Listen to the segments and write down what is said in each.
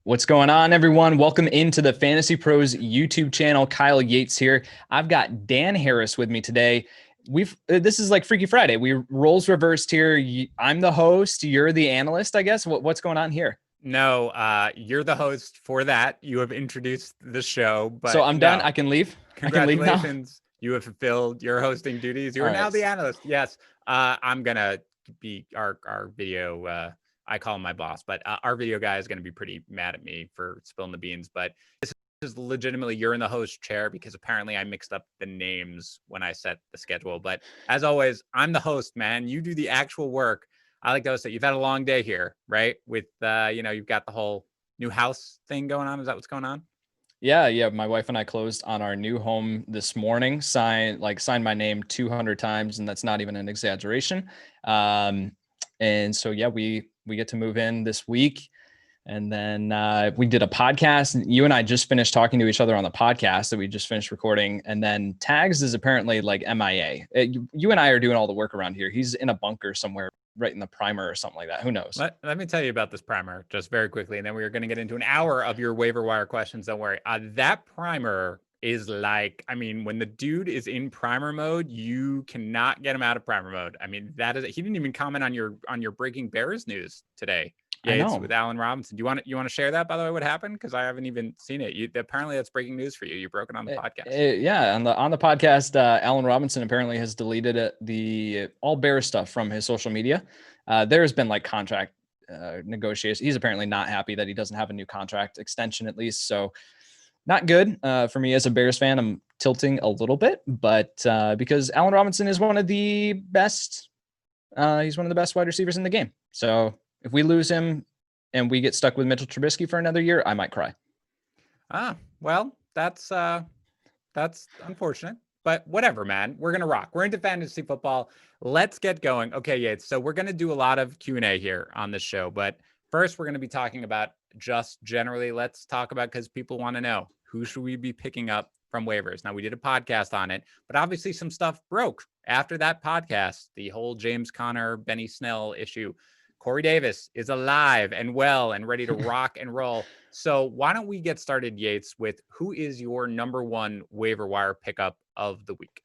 What's going on, everyone? Welcome into the Fantasy Pros YouTube channel. Kyle Yates here. I've got Dan Harris with me today. This is like Freaky Friday. We roles reversed here. I'm the host. You're the analyst, I guess. What's going on here? No, you're the host for that. You have introduced the show, So but I'm done. I can leave. I can leave now. congratulations. You have fulfilled your hosting duties. You All are now right. the analyst. Yes. I'm gonna be our video. I call him my boss, but our video guy is gonna be pretty mad at me for spilling the beans. But this is legitimately you're in the host chair because apparently I mixed up the names when I set the schedule. But as always, I'm the host, man. You do the actual work. I like to host it. You've had a long day here, right? With you've got the whole new house thing going on. Is that what's going on? Yeah. My wife and I closed on our new home this morning. Signed my name 200 times, and that's not even an exaggeration. And so we get to move in this week. And then we did a podcast. You and I just finished talking to each other on the podcast that we just finished recording. And then Tags is apparently like MIA. You and I are doing all the work around here. He's in a bunker somewhere right in the primer or something like that. Who knows? Let me tell you about this primer just very quickly. And then we're going to get into an hour of your waiver wire questions. Don't worry. That primer is like, I mean, when the dude is in primer mode, you cannot get him out of primer mode. I mean, he didn't even comment on your Breaking Bears news today. Yates with Allen Robinson. Do you want to share that, by the way, what happened? Because I haven't even seen it. Apparently that's breaking news for you. You broke it on the podcast. Yeah, on the podcast, Allen Robinson apparently has deleted the all Bears stuff from his social media. There's been like contract negotiations. He's apparently not happy that he doesn't have a new contract extension, at least. So not good for me as a Bears fan. I'm tilting a little bit, but because Allen Robinson is one of the best, he's one of the best wide receivers in the game. So if we lose him and we get stuck with Mitchell Trubisky for another year, I might cry. Well, that's unfortunate, but whatever, man. We're going to rock. We're into fantasy football. Let's get going. Okay, Yates. So we're going to do a lot of Q&A here on this show, but first we're going to be talking about just generally, let's talk about, because people want to know, who should we be picking up from waivers? Now, we did a podcast on it, but obviously some stuff broke after that podcast, the whole James Conner, Benny Snell issue. Corey Davis is alive and well and ready to rock and roll. So why don't we get started, Yates, with who is your number one waiver wire pickup of the week?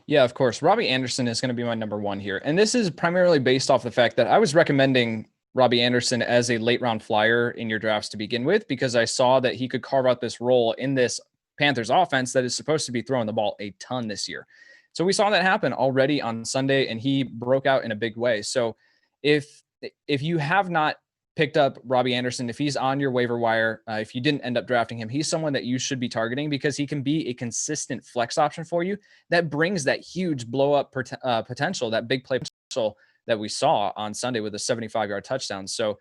Yeah, of course. Robbie Anderson is going to be my number one here. And this is primarily based off the fact that I was recommending Robbie Anderson as a late round flyer in your drafts to begin with, because I saw that he could carve out this role in this Panthers offense that is supposed to be throwing the ball a ton this year. So we saw that happen already on Sunday, and he broke out in a big way. So if you have not picked up Robbie Anderson, if he's on your waiver wire, if you didn't end up drafting him, he's someone that you should be targeting because he can be a consistent flex option for you that brings that huge blow up potential, that big play potential that we saw on Sunday with a 75-yard touchdown. So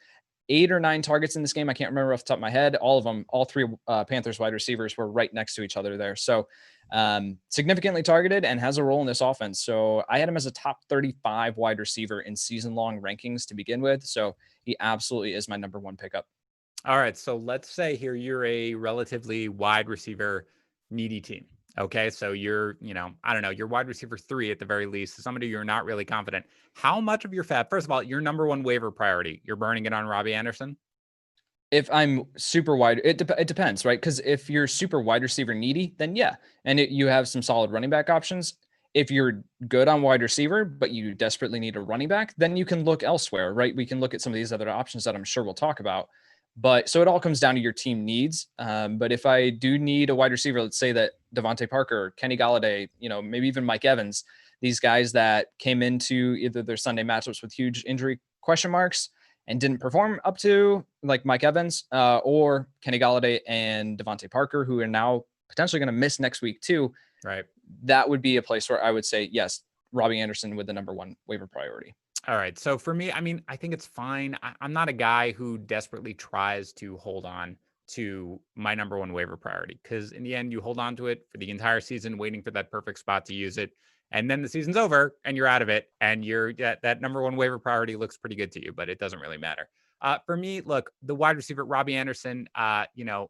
8 or 9 targets in this game. I can't remember off the top of my head. All of them, all three Panthers wide receivers were right next to each other there. So significantly targeted and has a role in this offense. So I had him as a top 35 wide receiver in season-long rankings to begin with. So he absolutely is my number one pickup. All right. So let's say here you're a relatively wide receiver needy team. Okay. So you're, I don't know, you're wide receiver 3 at the very least, somebody you're not really confident. How much of your first of all, your number one waiver priority, you're burning it on Robbie Anderson? If I'm super wide, it depends, right? Because if you're super wide receiver needy, then yeah. And you have some solid running back options. If you're good on wide receiver, but you desperately need a running back, then you can look elsewhere, right? We can look at some of these other options that I'm sure we'll talk about. But so it all comes down to your team needs. But if I do need a wide receiver, let's say that Devontae Parker, Kenny Golladay, maybe even Mike Evans, these guys that came into either their Sunday matchups with huge injury question marks and didn't perform up to like Mike Evans or Kenny Golladay and Devontae Parker, who are now potentially going to miss next week too. Right. That would be a place where I would say, yes, Robbie Anderson with the number one waiver priority. All right. So for me, I mean, I think it's fine. I'm not a guy who desperately tries to hold on to my number one waiver priority, because in the end, you hold on to it for the entire season, waiting for that perfect spot to use it. And then the season's over and you're out of it. And that number one waiver priority looks pretty good to you, but it doesn't really matter. For me, look, the wide receiver, Robbie Anderson,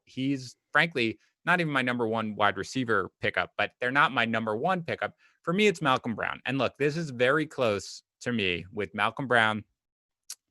he's frankly not even my number one wide receiver pickup, but they're not my number one pickup. For me, it's Malcolm Brown. And look, this is very close to me with Malcolm Brown,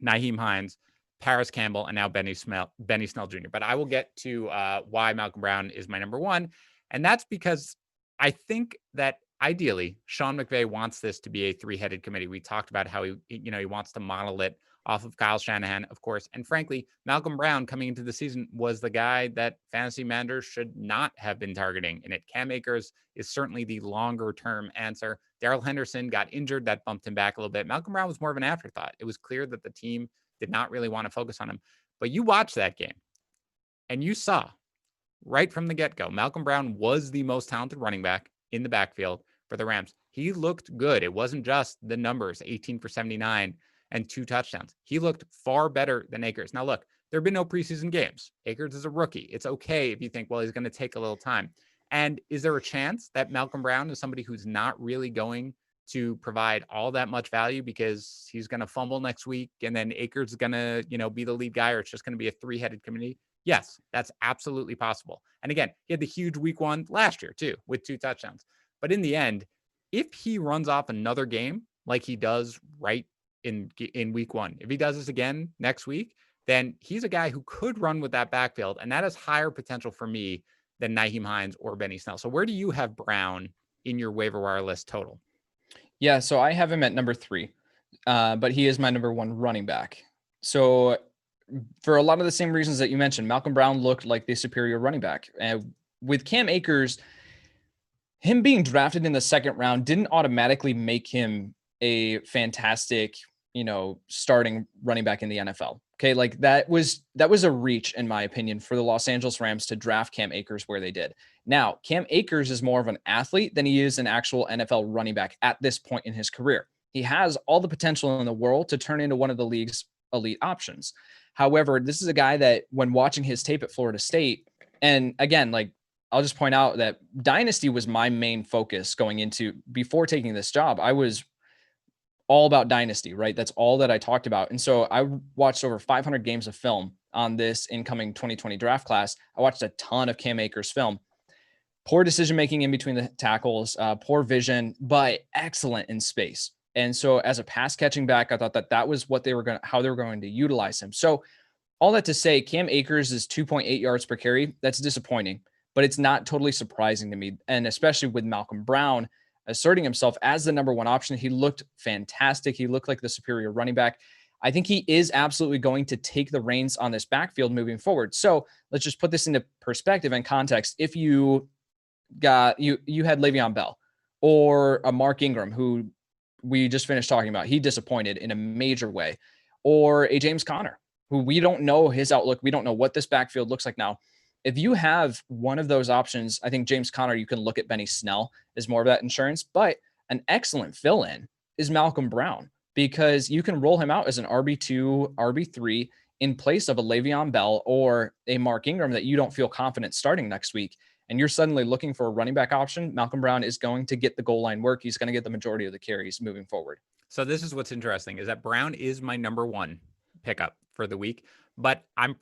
Nyheim Hines, Paris Campbell, and now Benny Snell Jr. But I will get to why Malcolm Brown is my number one. And that's because I think that ideally Sean McVay wants this to be a three-headed committee. We talked about how he wants to model it off of Kyle Shanahan, of course. And frankly, Malcolm Brown coming into the season was the guy that fantasy managers should not have been targeting in it. Cam Akers is certainly the longer-term answer. Darrell Henderson got injured. That bumped him back a little bit. Malcolm Brown was more of an afterthought. It was clear that the team did not really want to focus on him. But you watched that game and you saw right from the get-go, Malcolm Brown was the most talented running back in the backfield for the Rams. He looked good. It wasn't just the numbers, 18 for 79 and 2 touchdowns. He looked far better than Akers. Now, look, there have been no preseason games. Akers is a rookie. It's okay if you think, well, he's going to take a little time. And is there a chance that Malcolm Brown is somebody who's not really going to provide all that much value because he's going to fumble next week and then Akers is going to, be the lead guy, or it's just going to be a three-headed committee? Yes, that's absolutely possible. And again, he had the huge week one last year too, with 2 touchdowns. But in the end, if he runs off another game like he does right in week one, if he does this again next week, then he's a guy who could run with that backfield. And that has higher potential for me than Nyheim Hines or Benny Snell. So where do you have Brown in your waiver wire list total? Yeah, so I have him at number 3, but he is my number 1 running back. So for a lot of the same reasons that you mentioned, Malcolm Brown looked like the superior running back. And with Cam Akers, him being drafted in the second round didn't automatically make him a fantastic, starting running back in the NFL. Okay, like that was a reach, in my opinion, for the Los Angeles Rams to draft Cam Akers where they did. Now, Cam Akers is more of an athlete than he is an actual NFL running back at this point in his career. He has all the potential in the world to turn into one of the league's elite options. However, this is a guy that when watching his tape at Florida State, and again, like I'll just point out that dynasty was my main focus going into before taking this job. I was all about dynasty, right? That's all that I talked about. And so I watched over 500 games of film on this incoming 2020 draft class. I watched a ton of Cam Akers film. Poor decision-making in between the tackles, poor vision, but excellent in space. And so as a pass catching back, I thought that was how they were going to utilize him. So all that to say, Cam Akers is 2.8 yards per carry. That's disappointing, but it's not totally surprising to me. And especially with Malcolm Brown asserting himself as the number 1 option, he looked fantastic. He looked like the superior running back. I think he is absolutely going to take the reins on this backfield moving forward. So let's just put this into perspective and context. If you had Le'Veon Bell or a Mark Ingram, who we just finished talking about, he disappointed in a major way, or a James Conner, who we don't know his outlook. We don't know what this backfield looks like now. If you have one of those options, I think James Conner, you can look at Benny Snell as more of that insurance, but an excellent fill-in is Malcolm Brown, because you can roll him out as an RB2, RB3 in place of a Le'Veon Bell or a Mark Ingram that you don't feel confident starting next week. And you're suddenly looking for a running back option. Malcolm Brown is going to get the goal line work. He's going to get the majority of the carries moving forward. So this is what's interesting, is that Brown is my number 1 pickup for the week, but I'm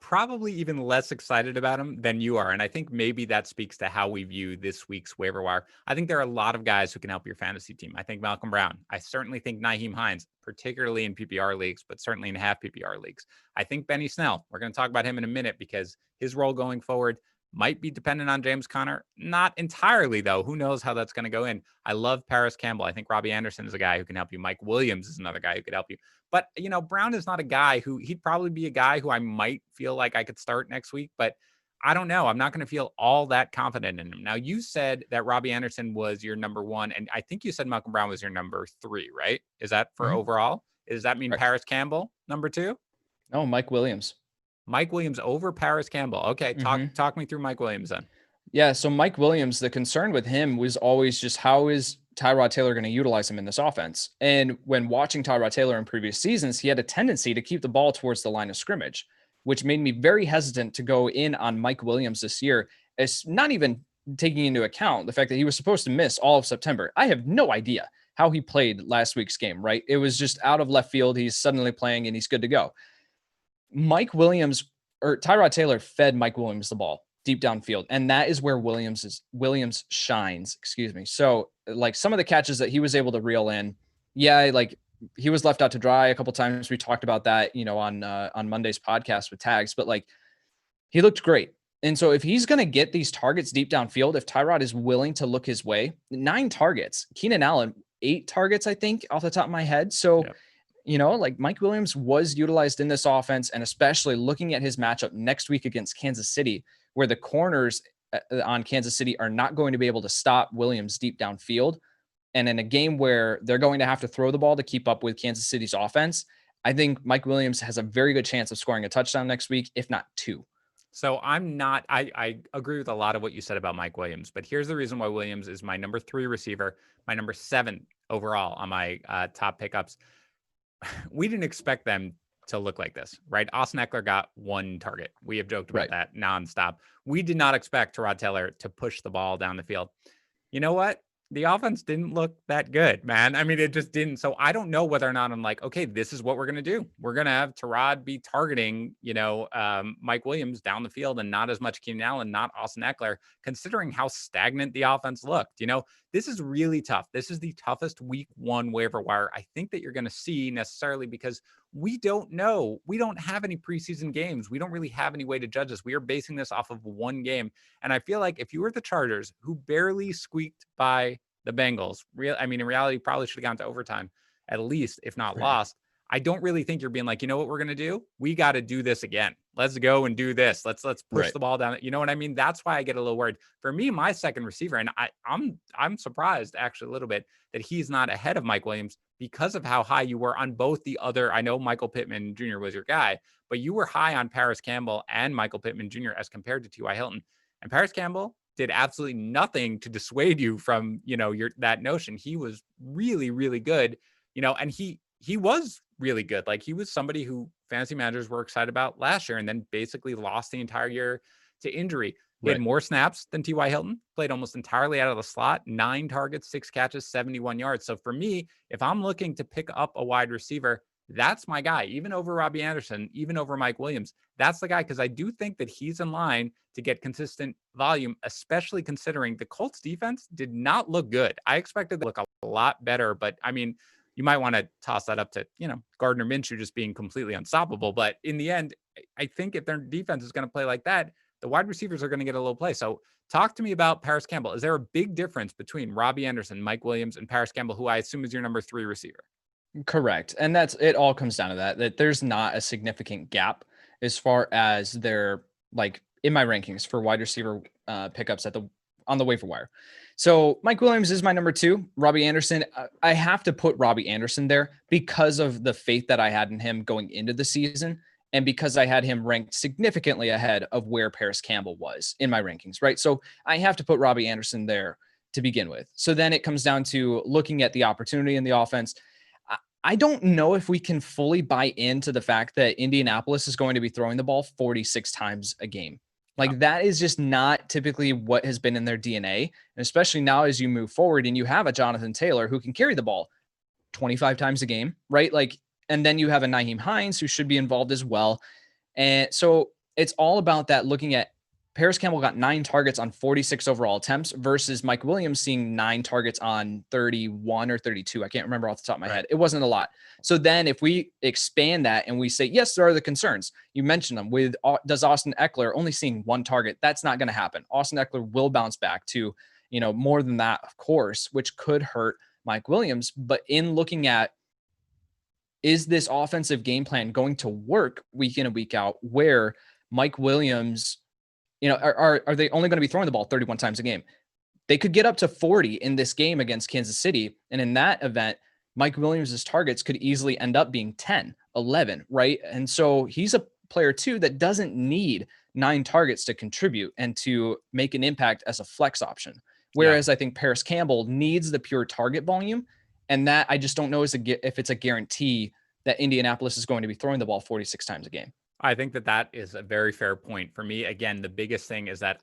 probably even less excited about him than you are. And I think maybe that speaks to how we view this week's waiver wire. I think there are a lot of guys who can help your fantasy team. I think Malcolm Brown. I certainly think Nyheim Hines, particularly in PPR leagues, but certainly in half PPR leagues. I think Benny Snell. We're going to talk about him in a minute because his role going forward might be dependent on James Conner. Not entirely, though. Who knows how that's going to go in. I love Paris Campbell. I think Robbie Anderson is a guy who can help you. Mike Williams is another guy who could help you. But, Brown is not a guy he'd probably be a guy who I might feel like I could start next week. But I don't know. I'm not going to feel all that confident in him. Now, you said that Robbie Anderson was your number 1. And I think you said Malcolm Brown was your number 3, right? Is that for overall? Does that mean Paris Campbell, number 2? No, Mike Williams. Mike Williams over Paris Campbell. Okay, talk me through Mike Williams then. Yeah, so Mike Williams, the concern with him was always just how is Tyrod Taylor going to utilize him in this offense? And when watching Tyrod Taylor in previous seasons, he had a tendency to keep the ball towards the line of scrimmage, which made me very hesitant to go in on Mike Williams this year, as not even taking into account the fact that he was supposed to miss all of September. I have no idea how he played last week's game, right? It was just out of left field. He's suddenly playing and he's good to go. Mike Williams or Tyrod Taylor fed Mike Williams the ball deep downfield. And that is where Williams shines, excuse me. So like some of the catches that he was able to reel in, yeah, like he was left out to dry a couple times. We talked about that, on Monday's podcast with tags, but like he looked great. And so if he's going to get these targets deep downfield, if Tyrod is willing to look his way, 9 targets, Keenan Allen, 8 targets, I think, off the top of my head. So, like Mike Williams was utilized in this offense, and especially looking at his matchup next week against Kansas City, where the corners on Kansas City are not going to be able to stop Williams deep downfield. And in a game where they're going to have to throw the ball to keep up with Kansas City's offense, I think Mike Williams has a very good chance of scoring a touchdown next week, if not 2. So I agree with a lot of what you said about Mike Williams, but here's the reason why Williams is my number 3 receiver, my number 7 overall on my top pickups. We didn't expect them to look like this, right? Austin Eckler got 1 target. We have joked about that nonstop. We did not expect Tyrod Taylor to push the ball down the field. You know what? The offense didn't look that good, man. I mean, it just didn't. So I don't know whether or not I'm like, okay, this is what we're going to do. We're going to have Tyrod be targeting, Mike Williams down the field and not as much Keenan Allen, not Austin Eckler, considering how stagnant the offense looked. This is really tough. This is the toughest week 1 waiver wire I think that you're going to see necessarily because we don't know. We don't have any preseason games. We don't really have any way to judge this. We are basing this off of 1 game. And I feel like if you were the Chargers, who barely squeaked by the Bengals, in reality, probably should have gone to overtime at least, if not lost. I don't really think you're being like, you know what we're going to do? We got to do this again. Let's go and do this. Let's push the ball down. You know what I mean? That's why I get a little worried. For me, my second receiver, and I'm surprised actually a little bit that he's not ahead of Mike Williams because of how high you were on both the other. I know Michael Pittman Jr. was your guy, but you were high on Paris Campbell and Michael Pittman Jr. as compared to T.Y. Hilton. And Paris Campbell did absolutely nothing to dissuade you from, that notion. He was really, really good, and he was really good. Like he was somebody who fantasy managers were excited about last year and then basically lost the entire year to injury. He had more snaps than T.Y. Hilton, played almost entirely out of the slot, 9 targets, 6 catches, 71 yards. So for me, if I'm looking to pick up a wide receiver, that's my guy, even over Robbie Anderson, even over Mike Williams. That's the guy because I do think that he's in line to get consistent volume, especially considering the Colts defense did not look good. I expected to look a lot better, but you might want to toss that up to, Gardner Minshew just being completely unstoppable. But in the end, I think if their defense is going to play like that, the wide receivers are going to get a little play. So talk to me about Paris Campbell. Is there a big difference between Robbie Anderson, Mike Williams, and Paris Campbell, who I assume is your number 3 receiver? Correct. And it all comes down to that there's not a significant gap as far as their, like in my rankings for wide receiver pickups on the waiver wire. So Mike Williams is my number 2. Robbie Anderson, I have to put Robbie Anderson there because of the faith that I had in him going into the season. And because I had him ranked significantly ahead of where Paris Campbell was in my rankings, right? So I have to put Robbie Anderson there to begin with. So then it comes down to looking at the opportunity in the offense. I don't know if we can fully buy into the fact that Indianapolis is going to be throwing the ball 46 times a game. Like that is just not typically what has been in their DNA. And especially now as you move forward and you have a Jonathan Taylor who can carry the ball 25 times a game, right? And then you have a Nyheim Hines who should be involved as well. And so it's all about that, looking at Paris Campbell got 9 targets on 46 overall attempts versus Mike Williams seeing 9 targets on 31 or 32. I can't remember off the top of my head. It wasn't a lot. So then if we expand that and we say, yes, there are the concerns. You mentioned them with, does Austin Eckler only seeing 1 target? That's not going to happen. Austin Eckler will bounce back to, more than that, of course, which could hurt Mike Williams. But in looking at, is this offensive game plan going to work week in and week out where Mike Williams, are they only going to be throwing the ball 31 times a game? They could get up to 40 in this game against Kansas City. And in that event, Mike Williams' targets could easily end up being 10, 11, right? And so he's a player too that doesn't need 9 targets to contribute and to make an impact as a flex option. Whereas I think Paris Campbell needs the pure target volume. And that I just don't know if it's a guarantee that Indianapolis is going to be throwing the ball 46 times a game. I think that is a very fair point. For me, again, the biggest thing is that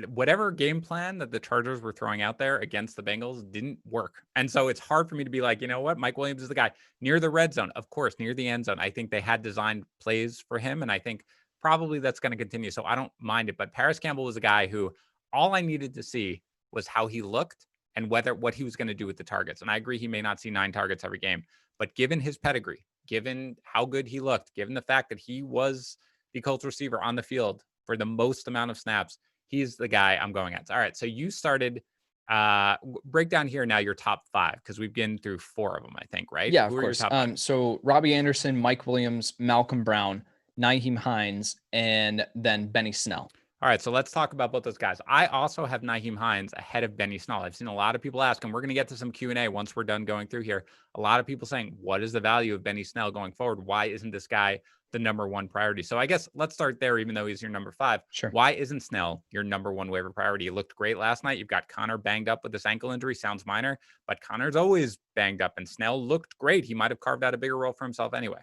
whatever game plan that the Chargers were throwing out there against the Bengals didn't work. And so it's hard for me to be like, you know what, Mike Williams is the guy near the red zone. Of course, near the end zone. I think they had designed plays for him. And I think probably that's going to continue. So I don't mind it. But Paris Campbell was a guy who all I needed to see was how he looked and what he was going to do with the targets. And I agree, he may not see 9 targets every game, but given his pedigree, given how good he looked, given the fact that he was the Colts receiver on the field for the most amount of snaps, he's the guy I'm going at. All right, so you started break down here now your top 5, because we've been through 4 of them, I think, right? Yeah, Who of are your course. top 5? So Robbie Anderson, Mike Williams, Malcolm Brown, Nyheim Hines, and then Benny Snell. All right, so let's talk about both those guys. I also have Nyheim Hines ahead of Benny Snell. I've seen a lot of people ask, and we're going to get to some Q&A once we're done going through here. A lot of people saying, what is the value of Benny Snell going forward? Why isn't this guy the number 1 priority? So I guess let's start there, even though he's your number 5. Sure. Why isn't Snell your number 1 waiver priority? He looked great last night. You've got Connor banged up with this ankle injury. Sounds minor, but Connor's always banged up, and Snell looked great. He might have carved out a bigger role for himself anyway.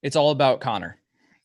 It's all about Connor.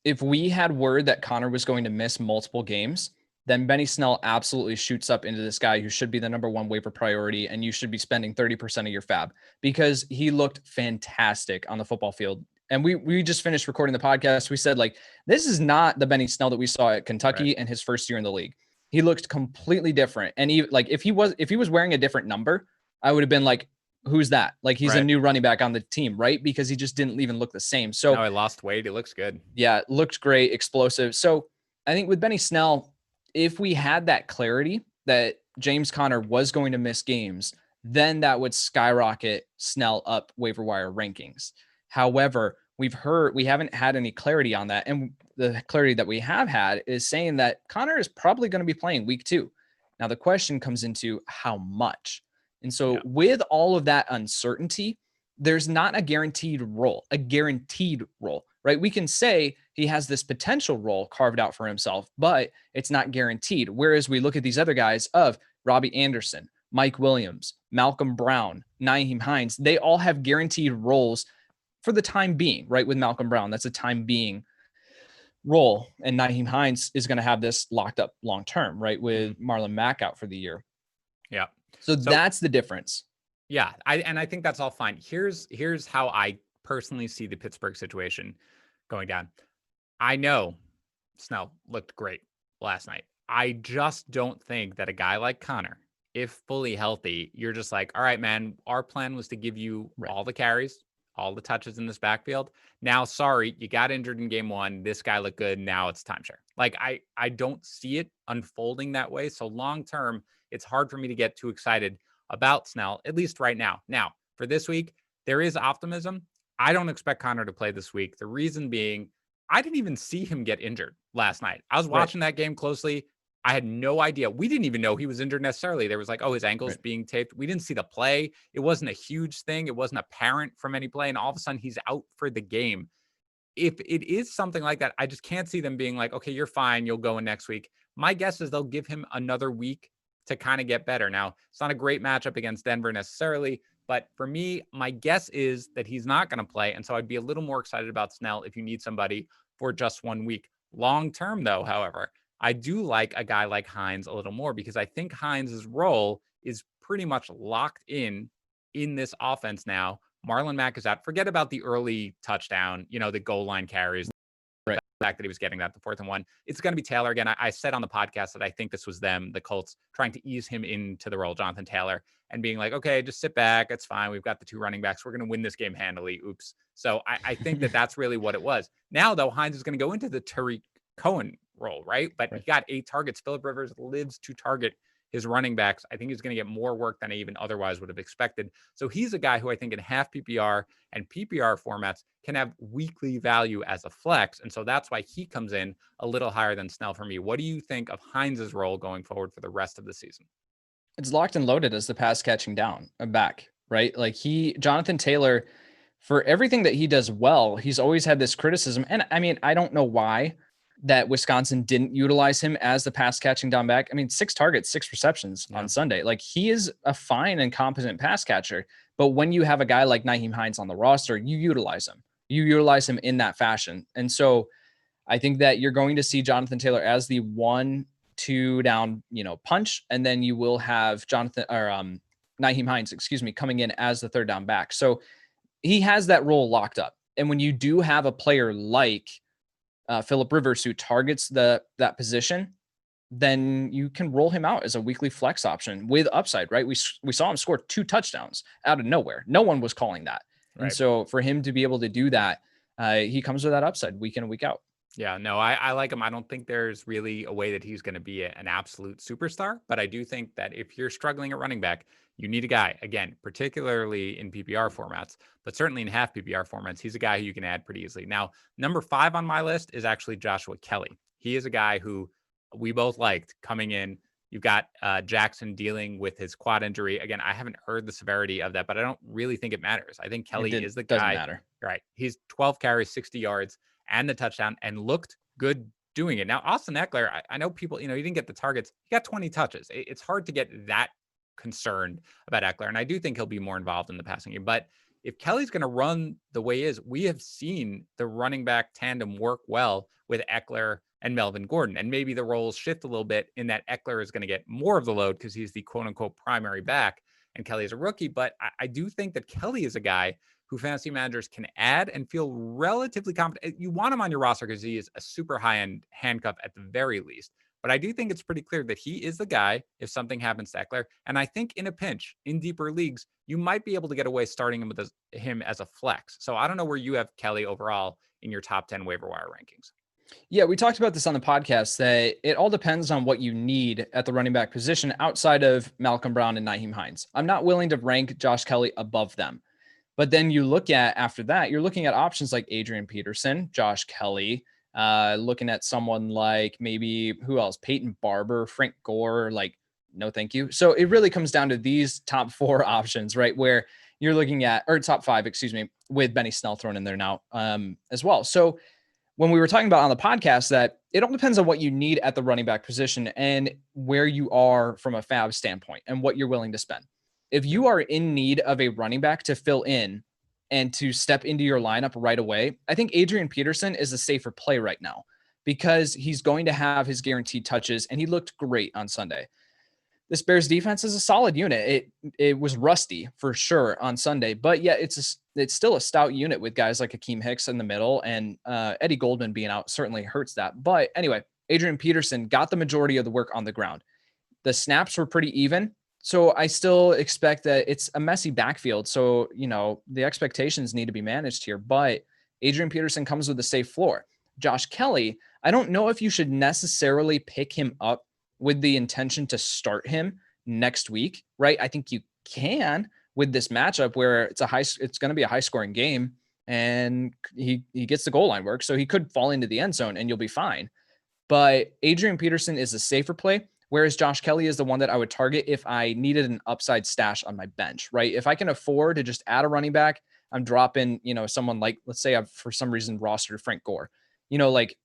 If we had word that Connor was going to miss multiple games, then Benny Snell absolutely shoots up into this guy who should be the number 1 waiver priority, and you should be spending 30% of your fab, because he looked fantastic on the football field. And we just finished recording the podcast. We said, like, this is not the Benny Snell that we saw at Kentucky and his first year in the league. He looked completely different. And he, like, if he was wearing a different number, I would have been like, who's that? Like, he's a new running back on the team, right? Because he just didn't even look the same. So now he lost weight. It looks good. Yeah, looked great, explosive. So I think with Benny Snell, if we had that clarity that James Conner was going to miss games, then that would skyrocket Snell up waiver wire rankings. However, we haven't had any clarity on that. And the clarity that we have had is saying that Conner is probably going to be playing week 2. Now the question comes into how much. And so with all of that uncertainty, there's not a guaranteed role, right? We can say he has this potential role carved out for himself, but it's not guaranteed. Whereas we look at these other guys of Robbie Anderson, Mike Williams, Malcolm Brown, Nyheim Hines, they all have guaranteed roles for the time being, right? With Malcolm Brown, that's a time being role. And Nyheim Hines is going to have this locked up long-term, right? With Marlon Mack out for the year. Yeah. So that's the difference. Yeah. I think that's all fine. Here's how I personally see the Pittsburgh situation going down. I know Snell looked great last night. I just don't think that a guy like Connor, if fully healthy, you're just like, all right, man, our plan was to give you all the carries, all the touches in this backfield. Now, sorry, you got injured in game 1. This guy looked good. Now it's timeshare. Like, I don't see it unfolding that way. So long term, it's hard for me to get too excited about Snell, at least right now. Now, for this week, there is optimism. I don't expect Connor to play this week. The reason being, I didn't even see him get injured last night. I was watching that game closely. I had no idea. We didn't even know he was injured necessarily. There was like, oh, his ankle's being taped. We didn't see the play. It wasn't a huge thing. It wasn't apparent from any play. And all of a sudden he's out for the game. If it is something like that, I just can't see them being like, okay, you're fine. You'll go in next week. My guess is they'll give him another week to kind of get better. Now, it's not a great matchup against Denver necessarily, but for me, my guess is that he's not going to play. And so I'd be a little more excited about Snell if you need somebody for just 1 week. Long term, though, however, I do like a guy like Hines a little more, because I think Hines' role is pretty much locked in this offense now. Marlon Mack is out. Forget about the early touchdown, the goal line carries. The fact that he was getting that, the 4th and 1. It's going to be Taylor again. I said on the podcast that I think this was them, the Colts, trying to ease him into the role, Jonathan Taylor, and being like, okay, just sit back. It's fine. We've got the 2 running backs. We're going to win this game handily. Oops. So I think that that's really what it was. Now, though, Hines is going to go into the Tariq Cohen role, right? But he got 8 targets. Phillip Rivers lives to target his running backs. I think he's going to get more work than I even otherwise would have expected. So he's a guy who I think in half PPR and PPR formats can have weekly value as a flex. And so that's why he comes in a little higher than Snell for me. What do you think of Hines' role going forward for the rest of the season? It's locked and loaded as the pass catching back, right? Like Jonathan Taylor, for everything that he does well, he's always had this criticism. And I mean, I don't know why that Wisconsin didn't utilize him as the pass catching down back. I mean, 6 targets, 6 receptions on Sunday. Like, he is a fine and competent pass catcher. But when you have a guy like Nyheim Hines on the roster, you utilize him. You utilize him in that fashion. And so I think that you're going to see Jonathan Taylor as the 1-2 down, punch. And then you will have Nyheim Hines, coming in as the 3rd down back. So he has that role locked up. And when you do have a player like Phillip Rivers who targets that position, then you can roll him out as a weekly flex option with upside, right? We saw him score 2 touchdowns out of nowhere. No one was calling that. And Right. so for him to be able to do that, he comes with that upside week in and week out. Yeah, no, I like him. I don't think there's really a way that he's going to be an absolute superstar, but I do think that if you're struggling at running back, you need a guy, again, particularly in PPR formats, but certainly in half PPR formats, he's a guy who you can add pretty easily. Now, number 5 on my list is actually Joshua Kelly. He is a guy who we both liked coming in. You've got Jackson dealing with his quad injury. Again, I haven't heard the severity of that, but I don't really think it matters. I think Kelly is the Doesn't guy. matter. Right. He's 12 carries, 60 yards and the touchdown and looked good doing it. Now, Austin Eckler, I know people, he didn't get the targets. He got 20 touches. It's hard to get that concerned about Eckler. And I do think he'll be more involved in the passing game. But if Kelly's going to run the way he is, we have seen the running back tandem work well with Eckler and Melvin Gordon. And maybe the roles shift a little bit in that Eckler is going to get more of the load because he's the quote unquote primary back and Kelly is a rookie. But I do think that Kelly is a guy who fantasy managers can add and feel relatively confident. You want him on your roster because he is a super high-end handcuff at the very least. But I do think it's pretty clear that he is the guy if something happens to Eckler. And I think in a pinch, in deeper leagues, you might be able to get away starting him with him as a flex. So I don't know where you have Kelly overall in your top 10 waiver wire rankings. Yeah, we talked about this on the podcast that it all depends on what you need at the running back position outside of Malcolm Brown and Nyheim Hines. I'm not willing to rank Josh Kelly above them. But then you look at after that, you're looking at options like Adrian Peterson, Josh Kelly, looking at someone like maybe who else? Peyton Barber, Frank Gore, like, no, thank you. So it really comes down to these top 4 options, right? Where you're looking at, or top 5, excuse me, with Benny Snell thrown in there now as well. So when we were talking about on the podcast that it all depends on what you need at the running back position and where you are from a fab standpoint and what you're willing to spend. If you are in need of a running back to fill in and to step into your lineup right away, I think Adrian Peterson is a safer play right now because he's going to have his guaranteed touches and he looked great on Sunday. This Bears defense is a solid unit. It was rusty for sure on Sunday, but yeah, it's still a stout unit with guys like Akeem Hicks in the middle and Eddie Goldman being out certainly hurts that. But anyway, Adrian Peterson got the majority of the work on the ground. The snaps were pretty even. So I still expect that it's a messy backfield. So, the expectations need to be managed here, but Adrian Peterson comes with a safe floor. Josh Kelly, I don't know if you should necessarily pick him up with the intention to start him next week, right? I think you can with this matchup where it's going to be a high scoring game and he gets the goal line work. So he could fall into the end zone and you'll be fine. But Adrian Peterson is a safer play. Whereas Josh Kelly is the one that I would target if I needed an upside stash on my bench, right? If I can afford to just add a running back, I'm dropping, someone like, let's say I've for some reason rostered Frank Gore, like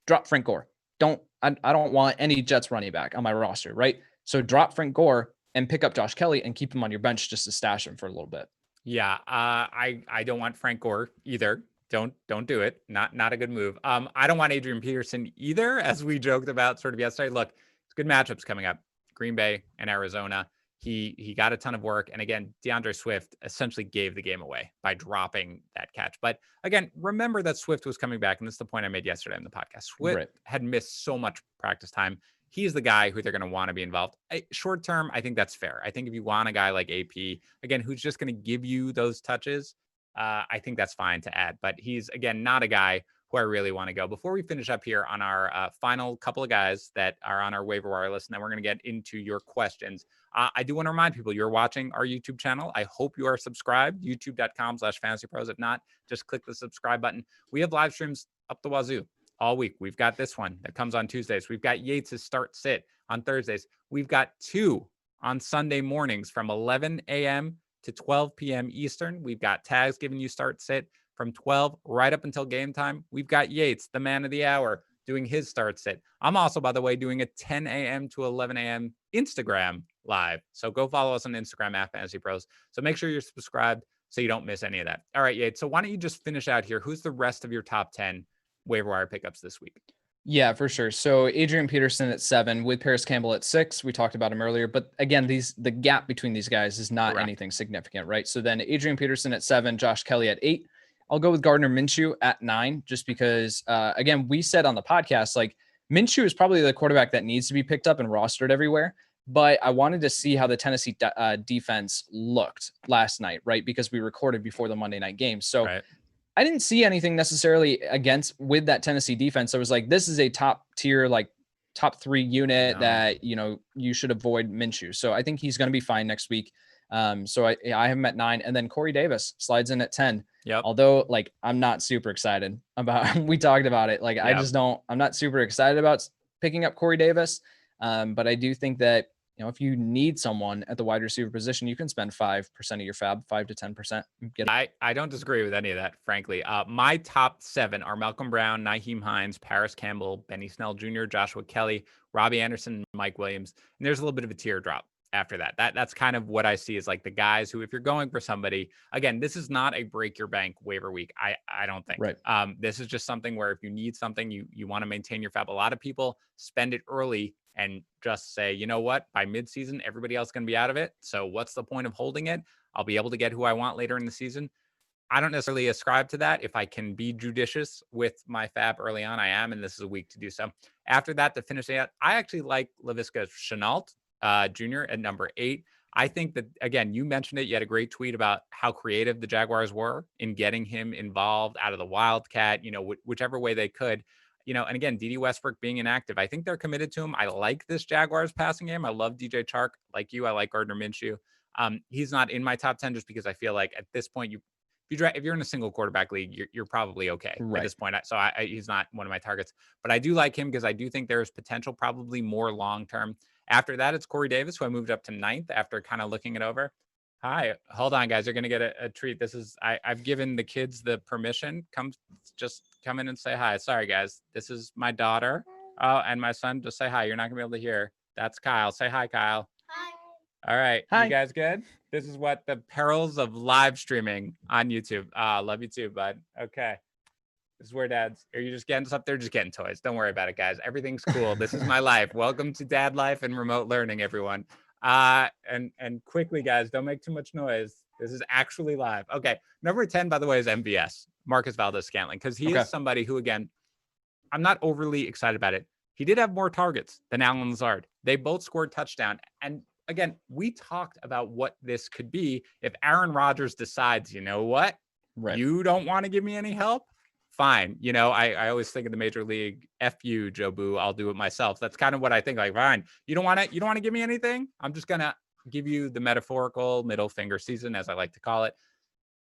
drop Frank Gore. I don't want any Jets running back on my roster, right? So drop Frank Gore and pick up Josh Kelly and keep him on your bench just to stash him for a little bit. Yeah, I don't want Frank Gore either. Don't do it. Not a good move. I don't want Adrian Peterson either, as we joked about sort of yesterday. Look, good matchups coming up. Green Bay and Arizona. He got a ton of work. And again, DeAndre Swift essentially gave the game away by dropping that catch. But again, remember that Swift was coming back. And this is the point I made yesterday in the podcast. Swift had missed so much practice time. He's the guy who they're going to want to be involved. Short term, I think that's fair. I think if you want a guy like AP, again, who's just going to give you those touches, I think that's fine to add. But he's, again, not a guy who I really want to go. Before we finish up here on our final couple of guys that are on our waiver wire list, and then we're going to get into your questions. I do want to remind people you're watching our YouTube channel. I hope you are subscribed, youtube.com/fantasypros. If not, just click the subscribe button. We have live streams up the wazoo all week. We've got this one that comes on Tuesdays. We've got Yates' start sit on Thursdays. We've got 2 on Sunday mornings from 11 a.m. to 12 p.m. Eastern. We've got Tags giving you start sit from 12 right up until game time. We've got Yates, the man of the hour, doing his start sit. I'm also, by the way, doing a 10 a.m. to 11 a.m. Instagram live. So go follow us on Instagram at FantasyPros. So make sure you're subscribed so you don't miss any of that. All right, Yates. So why don't you just finish out here? Who's the rest of your top 10 waiver wire pickups this week? Yeah, for sure. So Adrian Peterson at 7 with Paris Campbell at 6. We talked about him earlier, but again, the gap between these guys is not anything significant, right? So then Adrian Peterson at 7, Josh Kelly at 8. I'll go with Gardner Minshew at 9, just because, again, we said on the podcast, like Minshew is probably the quarterback that needs to be picked up and rostered everywhere. But I wanted to see how the Tennessee defense looked last night, right? Because we recorded before the Monday night game. So Right. I didn't see anything necessarily with that Tennessee defense. I was like, this is a top tier, like top 3 unit that, you should avoid Minshew. So I think he's going to be fine next week. So I have him at 9, and then Corey Davis slides in at 10. Yep. Although, like, I'm not super excited about, we talked about it. Like, I'm not super excited about picking up Corey Davis. But I do think that, if you need someone at the wide receiver position, you can spend 5% of your fab, 5 to 10%. I don't disagree with any of that, frankly. My top 7 are Malcolm Brown, Nyheim Hines, Paris Campbell, Benny Snell Jr., Joshua Kelly, Robbie Anderson, Mike Williams. And there's a little bit of a teardrop after that. That's kind of what I see as like the guys who, if you're going for somebody, again, this is not a break your bank waiver week. I don't think. Right. This is just something where if you need something, you want to maintain your fab. A lot of people spend it early and just say, you know what, by midseason, everybody else is going to be out of it. So what's the point of holding it? I'll be able to get who I want later in the season. I don't necessarily ascribe to that. If I can be judicious with my fab early on, I am, and this is a week to do so. After that, to finish it out, I actually like Laviska Shenault Jr. at number 8. I think that, again, you mentioned it. You had a great tweet about how creative the Jaguars were in getting him involved out of the Wildcat, whichever way they could. And again, D.D. Westbrook being inactive, I think they're committed to him. I like this Jaguars passing game. I love DJ Chark. Like you, I like Gardner Minshew. He's not in my top 10 just because I feel like at this point, if you're in a single quarterback league, you're probably okay at this point. So he's not one of my targets, but I do like him because I do think there's potential, probably more long-term. After that, it's Corey Davis, who I moved up to 9th after kind of looking it over. Hi, hold on, guys. You're going to get a treat. I've given the kids the permission. Just come in and say hi. Sorry, guys. This is my daughter and my son. Just say hi. You're not going to be able to hear. That's Kyle. Say hi, Kyle. Hi. All right. Hi. You guys good? This is what the perils of live streaming on YouTube. Love you too, bud. Okay. This is where dads, are you just getting stuff? They're just getting toys. Don't worry about it, guys. Everything's cool. This is my life. Welcome to dad life and remote learning, everyone. And quickly, guys, don't make too much noise. This is actually live. Okay. Number 10, by the way, is MVS, Marcus Valdez-Scantling, because he is somebody who, again, I'm not overly excited about it. He did have more targets than Alan Lazard. They both scored touchdown. And again, we talked about what this could be if Aaron Rodgers decides, you know what? Right. You don't want to give me any help? Fine. I always think of the major league, F you, Joe Boo, I'll do it myself. That's kind of what I think. Like, fine, you don't want to give me anything? I'm just going to give you the metaphorical middle finger season, as I like to call it.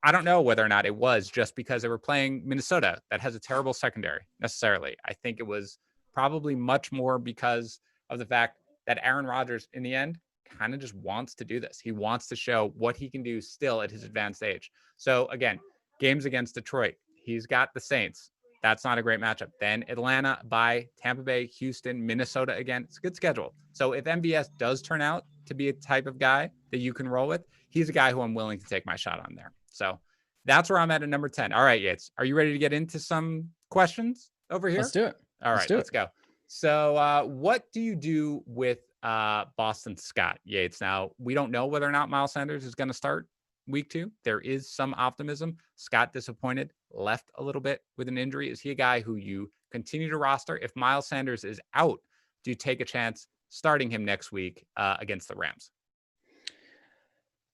I don't know whether or not it was just because they were playing Minnesota that has a terrible secondary necessarily. I think it was probably much more because of the fact that Aaron Rodgers in the end kind of just wants to do this. He wants to show what he can do still at his advanced age. So again, games against Detroit, he's got the Saints. That's not a great matchup. Then Atlanta, by Tampa Bay, Houston, Minnesota again. It's a good schedule. So if MVS does turn out to be a type of guy that you can roll with, he's a guy who I'm willing to take my shot on there. So that's where I'm at number 10. All right, Yates, are you ready to get into some questions over here? Let's do it. All right, let's go. So what do you do with Boston Scott, Yates? Now, we don't know whether or not Miles Sanders is going to start week 2. There is some optimism. Scott disappointed, left a little bit with an injury. Is he a guy who you continue to roster? If Miles Sanders is out, do you take a chance starting him next week against the Rams?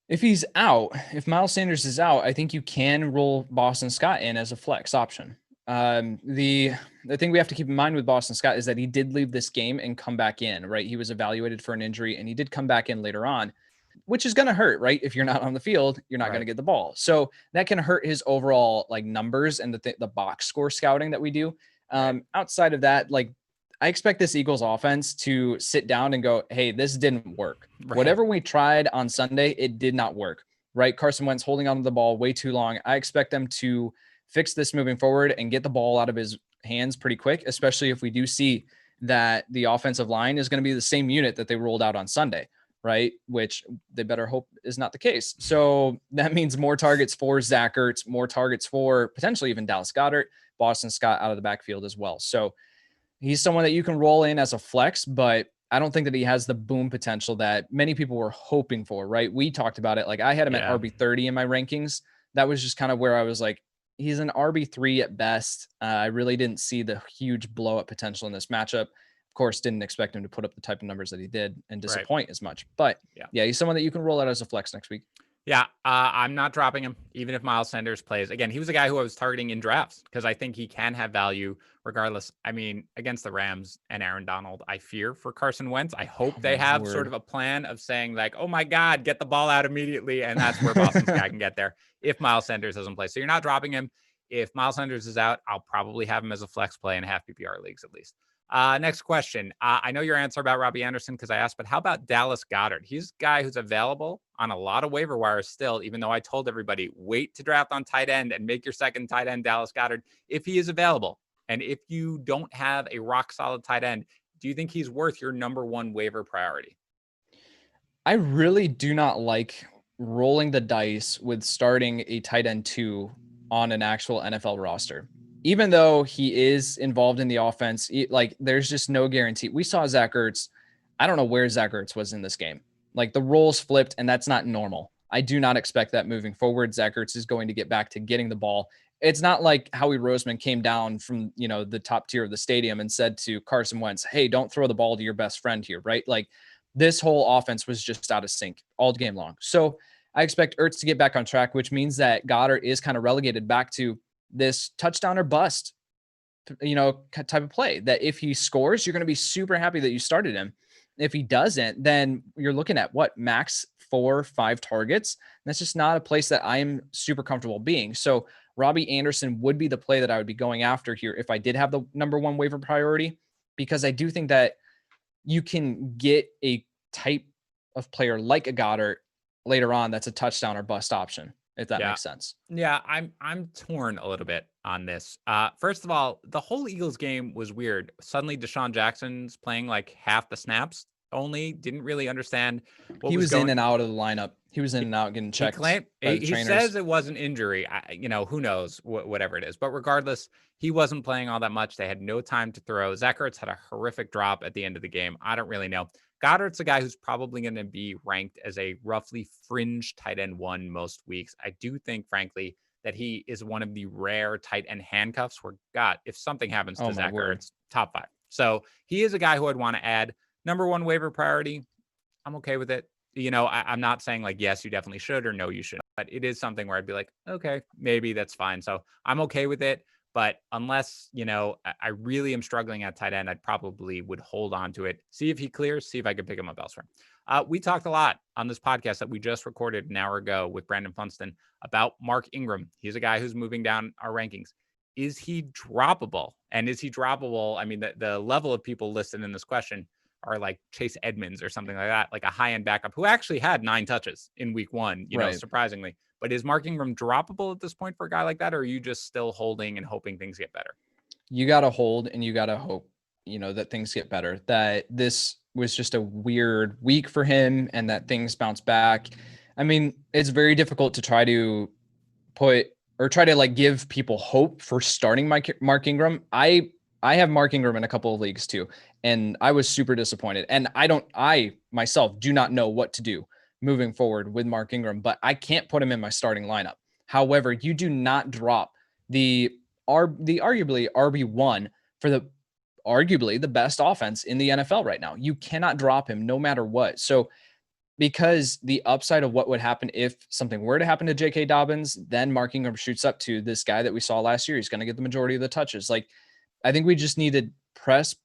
If he's out, if Miles Sanders is out, I think you can roll Boston Scott in as a flex option. The thing we have to keep in mind with Boston Scott is that he did leave this game and come back in, right? He was evaluated for an injury and he did come back in later on, which is going to hurt, right? If you're not on the field, you're not going to get the ball. So that can hurt his overall like numbers and the box score scouting that we do. Outside of that, like I expect this Eagles offense to sit down and go, hey, this didn't work. Whatever we tried on Sunday, it did not work, right? Carson Wentz holding onto the ball way too long. I expect them to fix this moving forward and get the ball out of his hands pretty quick, especially if we do see that the offensive line is going to be the same unit that they rolled out on Sunday, right? Which they better hope is not the case. So that means more targets for Zach Ertz, more targets for potentially even Dallas Goedert, Boston Scott out of the backfield as well. So he's someone that you can roll in as a flex, but I don't think that he has the boom potential that many people were hoping for, right? We talked about it. Like I had him at RB30 in my rankings. That was just kind of where I was like, He's an RB3 at best. I really didn't see the huge blow up potential in this matchup. Of course, didn't expect him to put up the type of numbers that he did and disappoint as much. But yeah, he's someone that you can roll out as a flex next week. Yeah, I'm not dropping him, even if Miles Sanders plays. Again, he was a guy who I was targeting in drafts because I think he can have value regardless. I mean, against the Rams and Aaron Donald, I fear for Carson Wentz. I hope they have sort of a plan of saying like, oh my God, get the ball out immediately. And that's where Boston Scott can get there if Miles Sanders doesn't play. So you're not dropping him. If Miles Sanders is out, I'll probably have him as a flex play in half PPR leagues at least. Next question. I know your answer about Robbie Anderson because I asked, but how about Dallas Goedert? He's a guy who's available on a lot of waiver wires still, even though I told everybody, wait to draft on tight end and make your second tight end Dallas Goedert if he is available. And if you don't have a rock solid tight end, do you think he's worth your number one waiver priority? I really do not like rolling the dice with starting a tight end 2 on an actual NFL roster. Even though he is involved in the offense, like there's just no guarantee. We saw Zach Ertz. I don't know where Zach Ertz was in this game. Like the roles flipped, and that's not normal. I do not expect that moving forward. Zach Ertz is going to get back to getting the ball. It's not like Howie Roseman came down from, the top tier of the stadium and said to Carson Wentz, hey, don't throw the ball to your best friend here, right? Like this whole offense was just out of sync all game long. So I expect Ertz to get back on track, which means that Goddard is kind of relegated back to this touchdown or bust, type of play that if he scores, you're going to be super happy that you started him. If he doesn't, then you're looking at max 4 or 5 targets. And that's just not a place that I am super comfortable being. So Robbie Anderson would be the play that I would be going after here if I did have the number one waiver priority, because I do think that you can get a type of player like a Goddard later on that's a touchdown or bust option, if that makes sense. Yeah, I'm torn a little bit on this. First of all, the whole Eagles game was weird. Suddenly Deshaun Jackson's playing like half the snaps only. Didn't really understand what he was going in and out of the lineup. He was in and out getting checked. He says it was an injury. Who knows, whatever it is. But regardless, he wasn't playing all that much. They had no time to throw. Zach Ertz had a horrific drop at the end of the game. I don't really know. Goddard's a guy who's probably going to be ranked as a roughly fringe tight end 1 most weeks. I do think, frankly, that he is one of the rare tight end handcuffs where, God, if something happens to Zach Ertz, top 5. So he is a guy who I'd want to add. Number one waiver priority, I'm okay with it. I'm not saying like, yes, you definitely should or no, you should, but it is something where I'd be like, okay, maybe that's fine. So I'm okay with it. But unless, I really am struggling at tight end, I probably would hold on to it. See if he clears, see if I can pick him up elsewhere. We talked a lot on this podcast that we just recorded an hour ago with Brandon Funston about Mark Ingram. He's a guy who's moving down our rankings. Is he droppable? And is he droppable? I mean, the level of people listed in this question are like Chase Edmonds or something like that, like a high-end backup who actually had 9 touches in week 1, surprisingly. But is Mark Ingram droppable at this point for a guy like that, or are you just still holding and hoping things get better? You got to hold and you got to hope, that things get better, that this was just a weird week for him and that things bounce back. I mean, it's very difficult to try to give people hope for starting Mark Ingram. I have Mark Ingram in a couple of leagues too, and I was super disappointed. And I myself do not know what to do moving forward with Mark Ingram, but I can't put him in my starting lineup. However, you do not drop the arguably RB1 for the arguably the best offense in the NFL right now. You cannot drop him no matter what. So because the upside of what would happen if something were to happen to J.K. Dobbins, then Mark Ingram shoots up to this guy that we saw last year. He's going to get the majority of the touches. Like, I think we just need to press,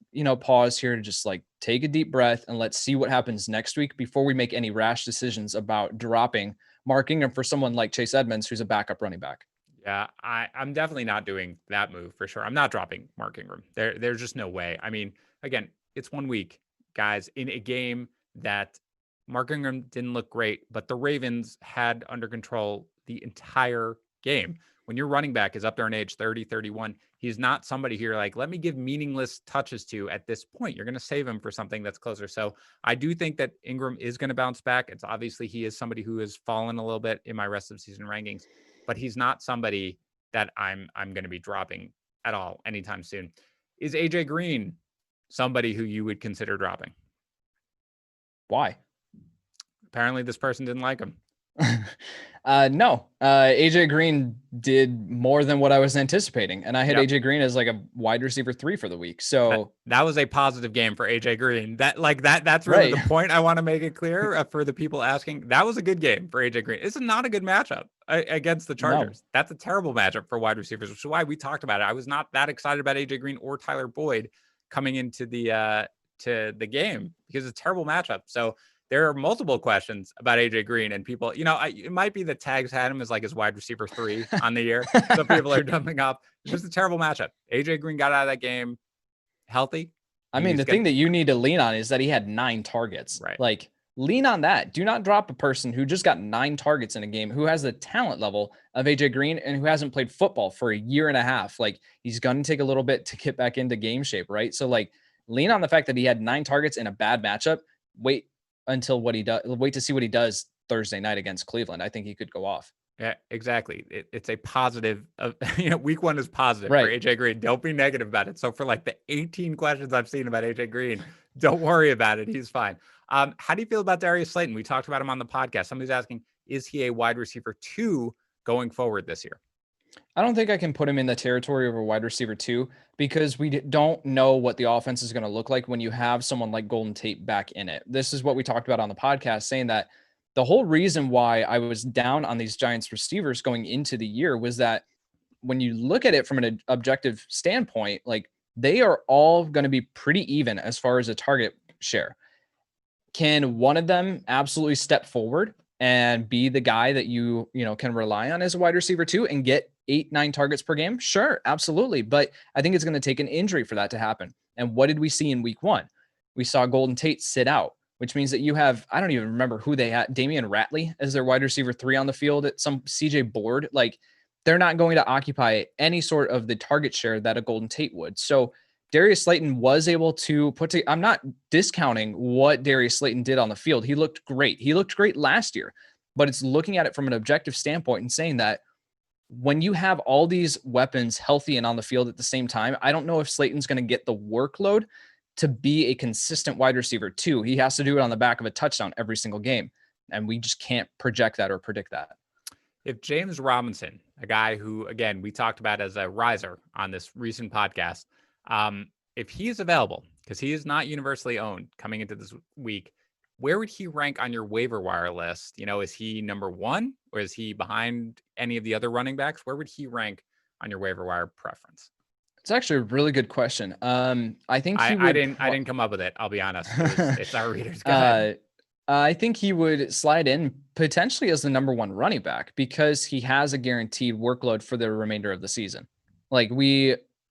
pause here to just like take a deep breath and let's see what happens next week before we make any rash decisions about dropping Mark Ingram for someone like Chase Edmonds, who's a backup running back. Yeah, I'm definitely not doing that move for sure. I'm not dropping Mark Ingram. There's just no way. I mean, again, it's 1 week, guys, in a game that Mark Ingram didn't look great, but the Ravens had under control the entire game. When your running back is up there in age 30, 31, he's not somebody here like, let me give meaningless touches to at this point. You're going to save him for something that's closer. So I do think that Ingram is going to bounce back. It's obviously he is somebody who has fallen a little bit in my rest of season rankings, but he's not somebody that I'm going to be dropping at all anytime soon. Is AJ Green somebody who you would consider dropping? Why? Apparently this person didn't like him. No. AJ Green did more than what I was anticipating, and I had AJ Green as like a wide receiver 3 for the week. So that was a positive game for AJ Green. That's really right. the point. I want to make it clear for the people asking. That was a good game for AJ Green. It's not a good matchup against the No. Chargers. That's a terrible matchup for wide receivers, which is why we talked about it. I was not that excited about AJ Green or Tyler Boyd coming into the game because it's a terrible matchup. So there are multiple questions about AJ Green, and people, it might be that Tags had him as like his wide receiver 3 on the year. So people are jumping up. It's just a terrible matchup. AJ Green got out of that game healthy. I mean, the thing that you need to lean on is that he had 9 targets. Right. Like, lean on that. Do not drop a person who just got 9 targets in a game, who has the talent level of AJ Green and who hasn't played football for a year and a half. Like, he's going to take a little bit to get back into game shape, right? So, like, lean on the fact that he had 9 targets in a bad matchup. Wait until what he does. Wait to see what he does Thursday night against Cleveland. I think he could go off. Yeah, exactly. It's a positive. Week 1 is positive right. for AJ Green. Don't be negative about it. So for like the 18 questions I've seen about AJ Green, don't worry about it. He's fine. How do you feel about Darius Slayton? We talked about him on the podcast. Somebody's asking, is he a wide receiver 2 going forward this year? I don't think I can put him in the territory of a wide receiver 2 because we don't know what the offense is going to look like when you have someone like Golden Tate back in it. This is what we talked about on the podcast, saying that the whole reason why I was down on these Giants receivers going into the year was that when you look at it from an objective standpoint, like they are all going to be pretty even as far as a target share. Can one of them absolutely step forward and be the guy that you can rely on as a wide receiver 2 and get 8-9 targets per game? Sure, absolutely. But I think it's going to take an injury for that to happen. And what did we see in week 1? We saw Golden Tate sit out, which means that you have, I don't even remember who they had, Damian Ratley as their wide receiver 3 on the field at some CJ Board. Like, they're not going to occupy any sort of the target share that a Golden Tate would. So Darius Slayton was able to I'm not discounting what Darius Slayton did on the field. He looked great. He looked great last year, but it's looking at it from an objective standpoint and saying that when you have all these weapons healthy and on the field at the same time, I don't know if Slayton's going to get the workload to be a consistent wide receiver 2. He has to do it on the back of a touchdown every single game. And we just can't project that or predict that. If James Robinson, a guy who, again, we talked about as a riser on this recent podcast, if he is available, because he is not universally owned coming into this week, where would he rank on your waiver wire list? Is he number 1 or is he behind any of the other running backs? Where would he rank on your waiver wire preference? It's actually a really good question. I think he would. I didn't come up with it. I'll be honest. It's our reader's guide. I think he would slide in potentially as the number 1 running back because he has a guaranteed workload for the remainder of the season. Like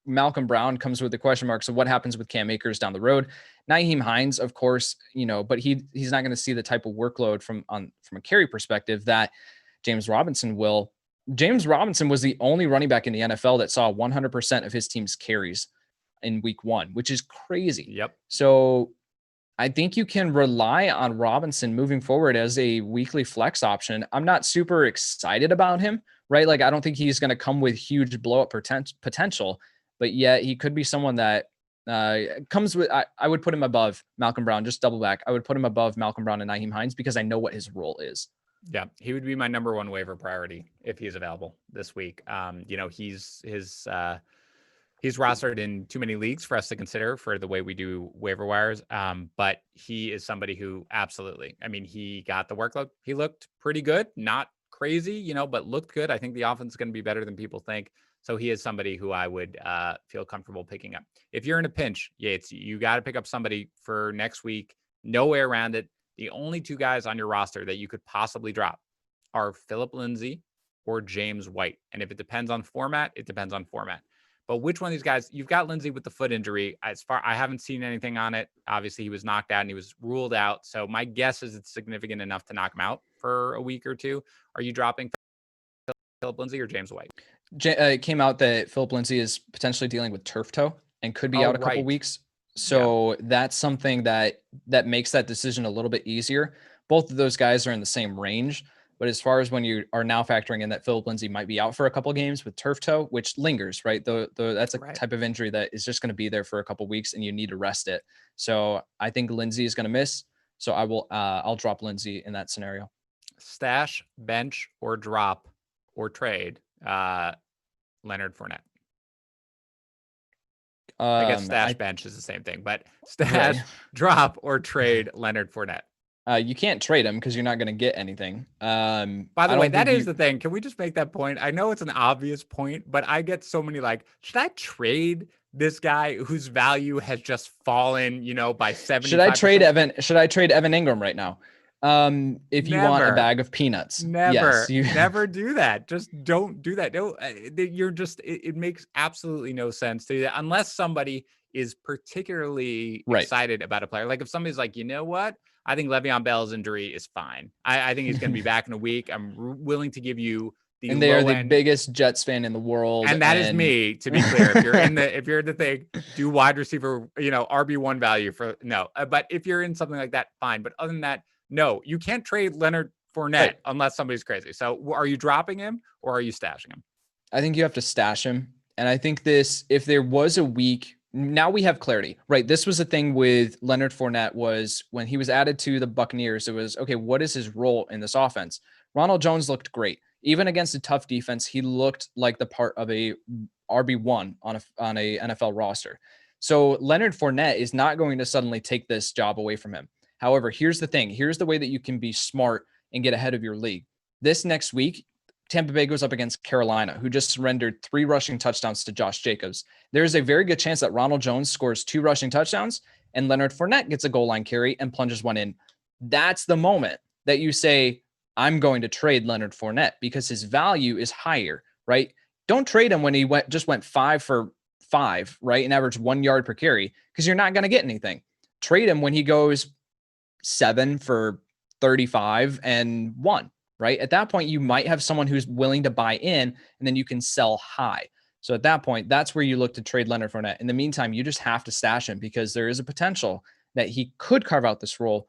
Malcolm Brown comes with the question mark. So what happens with Cam Akers down the road? Nyheim Hines, of course, but he's not going to see the type of workload from a carry perspective that James Robinson will. James Robinson was the only running back in the NFL that saw 100% of his team's carries in week 1, which is crazy. Yep. So I think you can rely on Robinson moving forward as a weekly flex option. I'm not super excited about him, right? Like, I don't think he's going to come with huge blow up potential, but yet he could be someone that comes with, I would put him above Malcolm Brown, just double back. I would put him above Malcolm Brown and Nyheim Hines because I know what his role is. Yeah, he would be my number 1 waiver priority if he's available this week. He's rostered in too many leagues for us to consider for the way we do waiver wires. But he is somebody who absolutely, he got the workload. He looked pretty good, not crazy, but looked good. I think the offense is going to be better than people think. So he is somebody who I would feel comfortable picking up. If you're in a pinch, Yates, you got to pick up somebody for next week. No way around it. The only 2 guys on your roster that you could possibly drop are Phillip Lindsay or James White. And if it depends on format, it depends on format. But which one of these guys? You've got Lindsay with the foot injury. I haven't seen anything on it. Obviously, he was knocked out and he was ruled out. So my guess is it's significant enough to knock him out for a week or 2. Are you dropping Phillip Lindsay or James White? It came out that Phillip Lindsay is potentially dealing with turf toe and could be out a couple weeks. So that's something that makes that decision a little bit easier. Both of those guys are in the same range. But as far as when you are now factoring in that Phillip Lindsay might be out for a couple games with turf toe, which lingers, right? That's a type of injury that is just going to be there for a couple weeks and you need to rest it. So I think Lindsay is going to miss. So I'll drop Lindsay in that scenario. stash, bench, or drop, or trade Leonard Fournette. I guess stash bench is the same thing, but stash, right. drop, or trade Leonard Fournette. You can't trade him because you're not going to get anything. By the way, that is the thing. Can we just make that point? I know it's an obvious point, but I get so many like, should I trade this guy whose value has just fallen, by 75%? Should I trade Evan Ingram right now? If you want a bag of peanuts, never do that. Just don't do that. No, it makes absolutely no sense to do that unless somebody is particularly excited about a player. Like if somebody's like, you know what? I think Le'Veon Bell's injury is fine. I think he's going to be back in a week. I'm willing to give you the and they are the biggest Jets fan in the world. And that is me, to be clear. If you're in the thing, do wide receiver, RB1 value for no. But if you're in something like that, fine. But other than that, no, you can't trade Leonard Fournette unless somebody's crazy. So are you dropping him or are you stashing him? I think you have to stash him. And I think if there was a week, now we have clarity, right? This was the thing with Leonard Fournette was when he was added to the Buccaneers, it was, okay, what is his role in this offense? Ronald Jones looked great. Even against a tough defense, he looked like the part of a RB1 on a NFL roster. So Leonard Fournette is not going to suddenly take this job away from him. However, here's the thing. Here's the way that you can be smart and get ahead of your league. This next week, Tampa Bay goes up against Carolina, who just surrendered 3 rushing touchdowns to Josh Jacobs. There's a very good chance that Ronald Jones scores 2 rushing touchdowns and Leonard Fournette gets a goal line carry and plunges one in. That's the moment that you say, I'm going to trade Leonard Fournette because his value is higher, right? Don't trade him when he went 5 for 5, right? And averaged 1 yard per carry because you're not going to get anything. Trade him when he goes 7 for 35 and 1. Right? At that point, you might have someone who's willing to buy in and then you can sell high. So at that point, that's where you look to trade Leonard Fournette. In the meantime, you just have to stash him because there is a potential that he could carve out this role.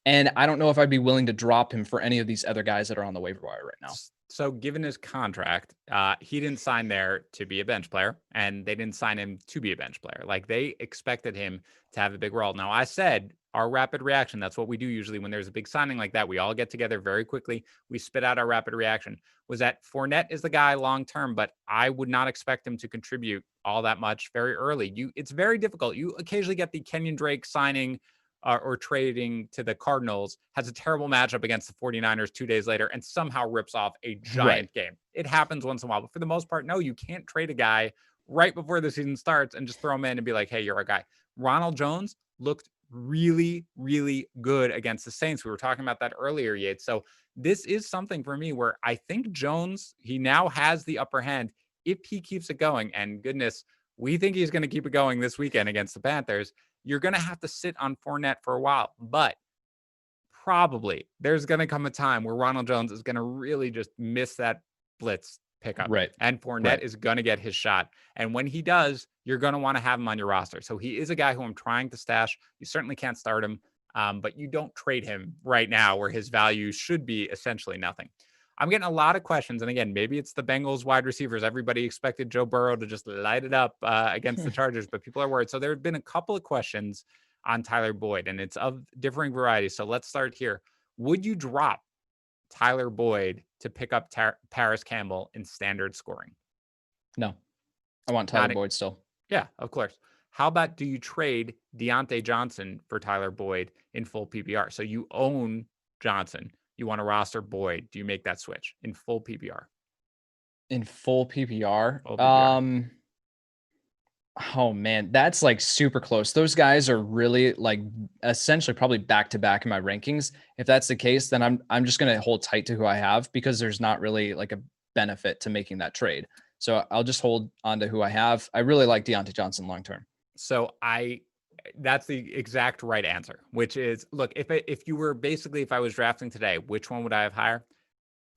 And I don't know if I'd be willing to drop him for any of these other guys that are on the waiver wire right now. So given his contract, he didn't sign there to be a bench player and they didn't sign him to be a bench player. Like they expected him to have a big role. Now I said, our rapid reaction, that's what we do usually when there's a big signing like that. We all get together very quickly. We spit out our rapid reaction. Was that Fournette is the guy long-term, but I would not expect him to contribute all that much very early. It's very difficult. You occasionally get the Kenyon Drake signing or trading to the Cardinals, has a terrible matchup against the 49ers 2 days later and somehow rips off a giant game. It happens once in a while, but for the most part, no, you can't trade a guy right before the season starts and just throw him in and be like, hey, you're a guy. Ronald Jones looked really, really good against the Saints. We were talking about that earlier, Yates. So this is something for me where I think Jones, he now has the upper hand if he keeps it going. And goodness, we think he's going to keep it going this weekend against the Panthers. You're going to have to sit on Fournette for a while, but probably there's going to come a time where Ronald Jones is going to really just miss that blitz pickup. Right. And Fournette is going to get his shot. And when he does, you're going to want to have him on your roster. So he is a guy who I'm trying to stash. You certainly can't start him, but you don't trade him right now where his value should be essentially nothing. I'm getting a lot of questions. And again, maybe it's the Bengals wide receivers. Everybody expected Joe Burrow to just light it up against the Chargers, but people are worried. So there have been a couple of questions on Tyler Boyd, and it's of differing varieties. So let's start here. Would you drop Tyler Boyd to pick up Paris Campbell in standard scoring? No, I want Tyler Boyd still. Yeah, of course. How about do you trade Deontay Johnson for Tyler Boyd in full PPR? So you own Johnson. You want to roster Boyd. Do you make that switch in full PPR? In full PPR? Full PPR. Oh man, that's like super close. Those guys are really like essentially probably back to back in my rankings. If that's the case, then I'm just going to hold tight to who I have because there's not really like a benefit to making that trade. So I'll just hold on to who I have. I really like Deontay Johnson long term. So that's the exact right answer, which is, look, if you were basically, if I was drafting today, which one would I have higher?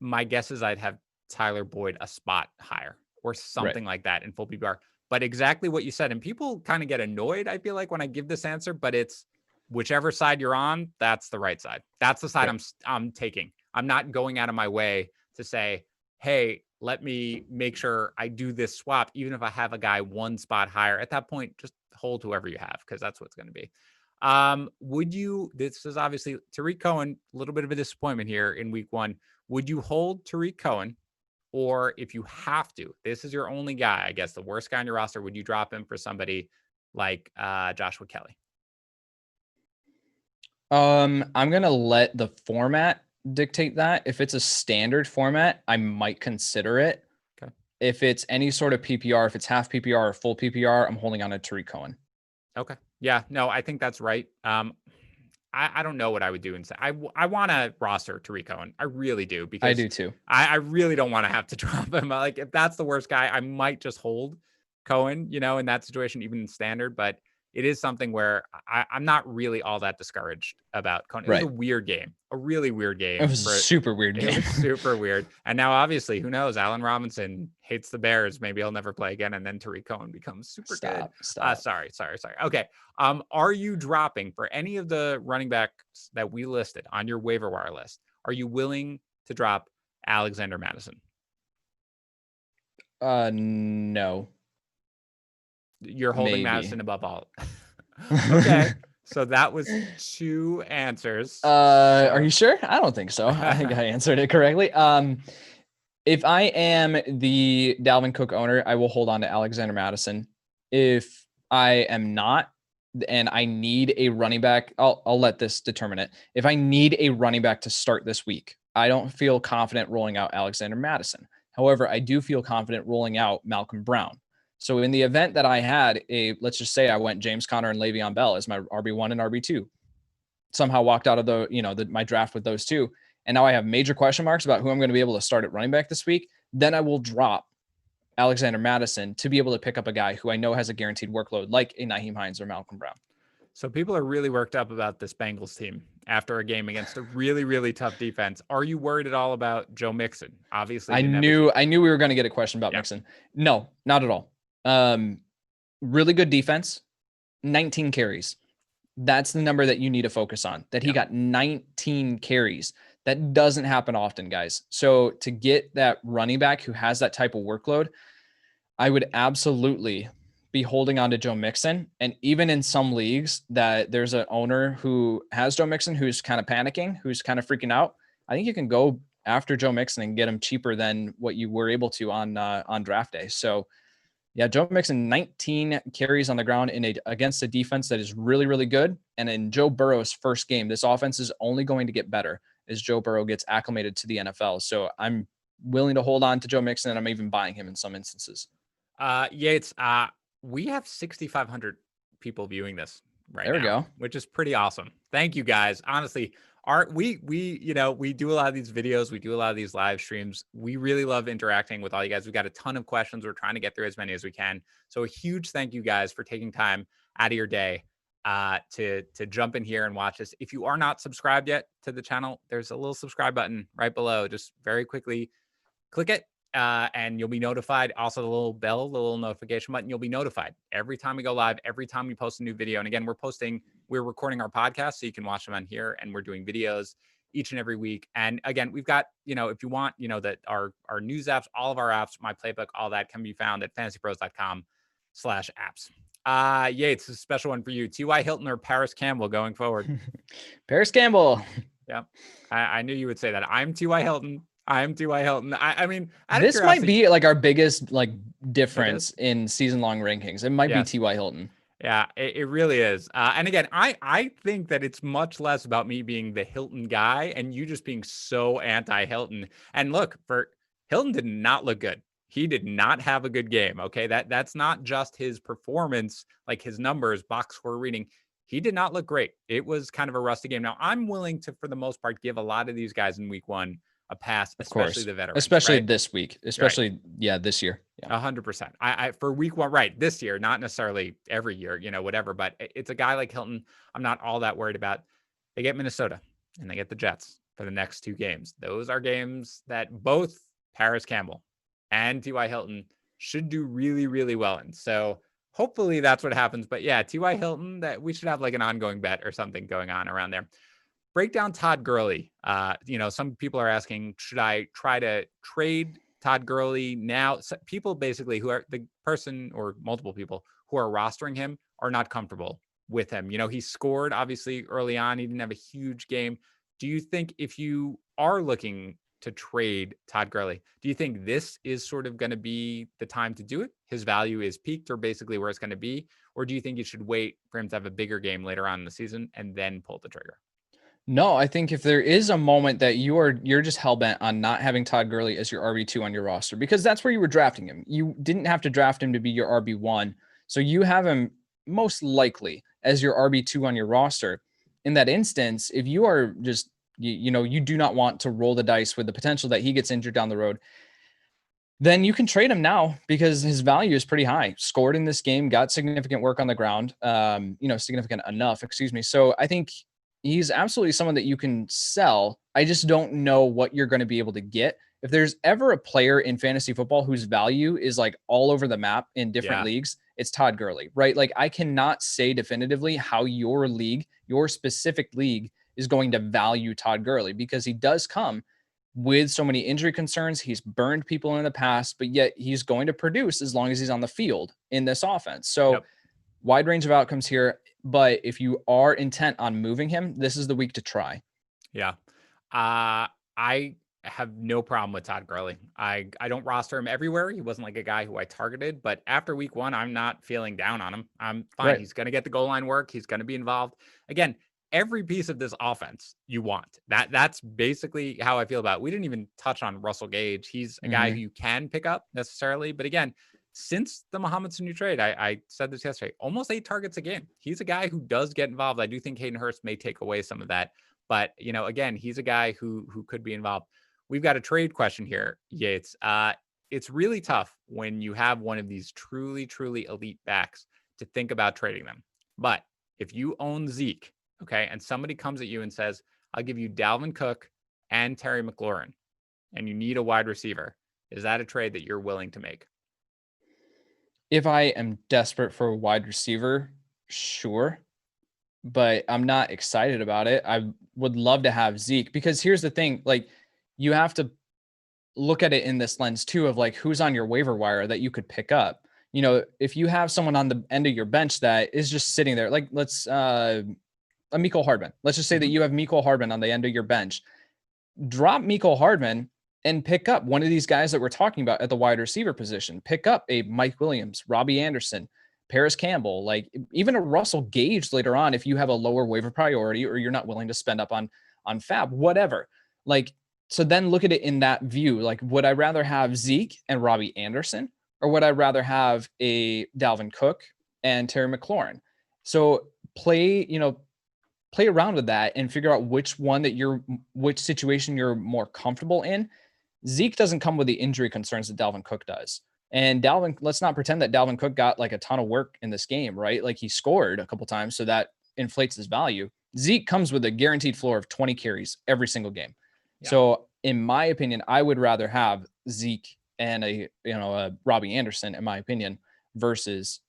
My guess is I'd have Tyler Boyd a spot higher or something like that in full PPR. But exactly what you said, and people kind of get annoyed, I feel like, when I give this answer, but it's whichever side you're on, that's the right side. That's the side I'm taking. I'm not going out of my way to say, hey, let me make sure I do this swap, even if I have a guy one spot higher. At that point, just hold whoever you have, because that's what it's going to be. This is obviously Tariq Cohen, a little bit of a disappointment here in week 1. Would you hold Tariq Cohen? Or if you have to, this is your only guy, I guess, the worst guy on your roster, would you drop him for somebody like Joshua Kelly? I'm gonna let the format dictate that. If it's a standard format, I might consider it. Okay. If it's any sort of PPR, if it's half PPR or full PPR, I'm holding on to Tariq Cohen. Okay. Yeah, no, I think that's right. I don't know what I would do instead. I want to roster Tariq Cohen. I really do, I because do too. I really don't want to have to drop him. Like, if that's the worst guy, I might just hold Cohen, in that situation, even in standard. But it is something where I'm not really all that discouraged about Cohen. It was Right. a weird game, a really weird It game. was a super weird It game. was super weird. And now, obviously, who knows? Allen Robinson hates the Bears. Maybe he'll never play again. And then Tariq Cohen becomes super good. Stop. Sorry. Okay. Are you dropping for any of the running backs that we listed on your waiver wire list? Are you willing to drop Alexander Madison? No. You're holding Maybe. Madison above all. Okay. So that was 2 answers. Are you sure? I don't think so. I think I answered it correctly. If I am the Dalvin Cook owner, I will hold on to Alexander Madison. If I am not, and I need a running back, I'll let this determine it. If I need a running back to start this week, I don't feel confident rolling out Alexander Madison. However, I do feel confident rolling out Malcolm Brown. So in the event that I had let's just say I went James Conner and Le'Veon Bell as my RB1 and RB2, somehow walked out of my draft with those two, and now I have major question marks about who I'm going to be able to start at running back this week, then I will drop Alexander Madison to be able to pick up a guy who I know has a guaranteed workload, like a Nyheim Hines or Malcolm Brown. So people are really worked up about this Bengals team after a game against a really, really tough defense. Are you worried at all about Joe Mixon? Obviously, I knew we were going to get a question about Mixon. No, not at all. Really good defense, 19 carries. That's the number that you need to focus on, that he got 19 carries. That doesn't happen often, guys. So to get that running back who has that type of workload, I would absolutely be holding on to Joe Mixon. And even in some leagues that there's an owner who has Joe Mixon, who's kind of panicking, who's kind of freaking out, I think you can go after Joe Mixon and get him cheaper than what you were able to on draft day. So yeah, Joe Mixon, 19 carries on the ground against a defense that is really, really good. And in Joe Burrow's first game, this offense is only going to get better as Joe Burrow gets acclimated to the NFL. So I'm willing to hold on to Joe Mixon, and I'm even buying him in some instances. Yates, we have 6,500 people viewing this right now. There we go. Which is pretty awesome. Thank you, guys. Honestly, we do a lot of these videos, we do a lot of these live streams. We really love interacting with all you guys. We've got a ton of questions. We're trying to get through as many as we can. So a huge thank you guys for taking time out of your day to jump in here and watch this. If you are not subscribed yet to the channel, there's a little subscribe button right below. Just very quickly click it. And you'll be notified. Also, the little bell, the little notification button, you'll be notified every time we go live, every time we post a new video. And again, we're recording our podcast, so you can watch them on here, and we're doing videos each and every week. And again, we've got, if you want, that our news apps, all of our apps, my playbook, all that can be found at fantasypros.com/apps. Yates, a special one for you. T.Y. Hilton or Paris Campbell going forward? Paris Campbell. Yeah. I knew you would say that. I'm T.Y. Hilton. I mean, this might be like our biggest difference in season-long rankings. It might be T.Y. Hilton. Yeah, it really is. And again, I think that it's much less about me being the Hilton guy and you just being so anti-Hilton. And look, for Hilton did not look good. He did not have a good game. Okay, that's not just his performance, like his numbers, box score reading. He did not look great. It was kind of a rusty game. Now, I'm willing to, for the most part, give a lot of these guys in week 1 a pass, especially the veterans, especially right? this week, especially this year. 100%. I for week 1, right? This year, not necessarily every year, whatever. But it's a guy like Hilton. I'm not all that worried about. They get Minnesota and they get the Jets for the next 2 games. Those are games that both Paris Campbell and T.Y. Hilton should do really, really well in. So hopefully that's what happens. But yeah, T.Y. Hilton, that we should have like an ongoing bet or something going on around there. Break down Todd Gurley. Some people are asking, should I try to trade Todd Gurley now? So people basically who are the person or multiple people who are rostering him are not comfortable with him. He scored obviously early on. He didn't have a huge game. Do you think if you are looking to trade Todd Gurley, do you think this is sort of going to be the time to do it? His value is peaked or basically where it's going to be? Or do you think you should wait for him to have a bigger game later on in the season and then pull the trigger? No, I think if there is a moment that you're just hell bent on not having Todd Gurley as your RB2 on your roster, because that's where you were drafting him. You didn't have to draft him to be your RB1. So you have him most likely as your RB2 on your roster. In that instance, if you are just, you do not want to roll the dice with the potential that he gets injured down the road, then you can trade him now because his value is pretty high. Scored in this game, got significant work on the ground, significant enough, excuse me. So I think he's absolutely someone that you can sell. I just don't know what you're going to be able to get. If there's ever a player in fantasy football whose value is like all over the map in different leagues, it's Todd Gurley, right? Like I cannot say definitively how your league, your specific league, is going to value Todd Gurley because he does come with so many injury concerns. He's burned people in the past, but yet he's going to produce as long as he's on the field in this offense. So wide range of outcomes here. But if you are intent on moving him, this is the week to try. Yeah. I have no problem with Todd Gurley. I don't roster him everywhere. He wasn't like a guy who I targeted, but after week 1, I'm not feeling down on him. I'm fine. Right. He's going to get the goal line work. He's going to be involved. Again, every piece of this offense you want. That's basically how I feel about it. We didn't even touch on Russell Gage. He's a guy who you can pick up necessarily, but again, since the Mohamed Sanu trade, I said this yesterday, almost 8 targets a game. He's a guy who does get involved. I do think Hayden Hurst may take away some of that, but again, he's a guy who could be involved. We've got a trade question here, Yates. It's really tough when you have one of these truly, truly elite backs to think about trading them. But if you own Zeke, okay, and somebody comes at you and says, I'll give you Dalvin Cook and Terry McLaurin, and you need a wide receiver, is that a trade that you're willing to make? If I am desperate for a wide receiver, sure, but I'm not excited about it. I would love to have Zeke because here's the thing, like you have to look at it in this lens too of like who's on your waiver wire that you could pick up. If you have someone on the end of your bench that is just sitting there, like let's a Mecole Hardman. Let's just say that you have Mecole Hardman on the end of your bench. Drop Mecole Hardman and pick up one of these guys that we're talking about at the wide receiver position. Pick up a Mike Williams, Robbie Anderson, Paris Campbell, like even a Russell Gage later on if you have a lower waiver priority or you're not willing to spend up on fab, whatever. Like, so then look at it in that view. Like, would I rather have Zeke and Robbie Anderson or would I rather have a Dalvin Cook and Terry McLaurin? So play around with that and figure out which situation you're more comfortable in. Zeke doesn't come with the injury concerns that Dalvin Cook does. And let's not pretend that Dalvin Cook got like a ton of work in this game, right? Like he scored a couple times, so that inflates his value. Zeke comes with a guaranteed floor of 20 carries every single game. Yeah. So in my opinion, I would rather have Zeke and a Robbie Anderson, in my opinion, versus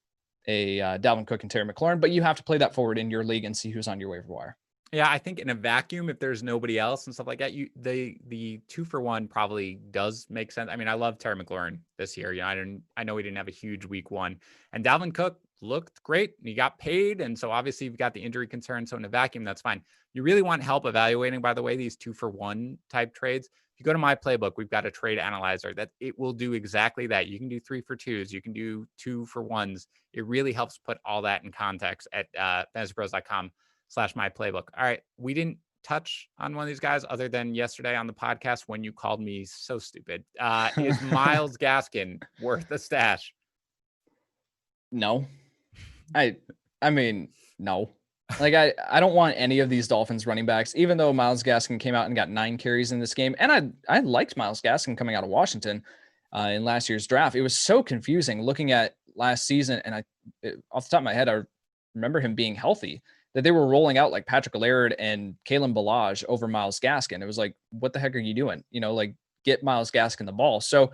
a Dalvin Cook and Terry McLaurin. But you have to play that forward in your league and see who's on your waiver wire. Yeah, I think in a vacuum, if there's nobody else and stuff like that, the 2-for-1 probably does make sense. I mean, I love Terry McLaurin this year. I know he didn't have a huge week 1, and Dalvin Cook looked great. He got paid, and so obviously you've got the injury concern. So in a vacuum, that's fine. You really want help evaluating, by the way, these 2-for-1 type trades. If you go to my playbook, we've got a trade analyzer that it will do exactly that. You can do 3-for-2s, you can do 2-for-1s. It really helps put all that in context at fantasypros.com/my-playbook. All right. We didn't touch on one of these guys other than yesterday on the podcast when you called me so stupid. Is Myles Gaskin worth the stash? No. I mean, no. Like I don't want any of these Dolphins running backs, even though Myles Gaskin came out and got 9 carries in this game. And I liked Myles Gaskin coming out of Washington in last year's draft. It was so confusing looking at last season. And off the top of my head, I remember him being healthy, that they were rolling out like Patrick Laird and Kalen Ballage over Myles Gaskin. It was like, what the heck are you doing? Like get Myles Gaskin the ball. So,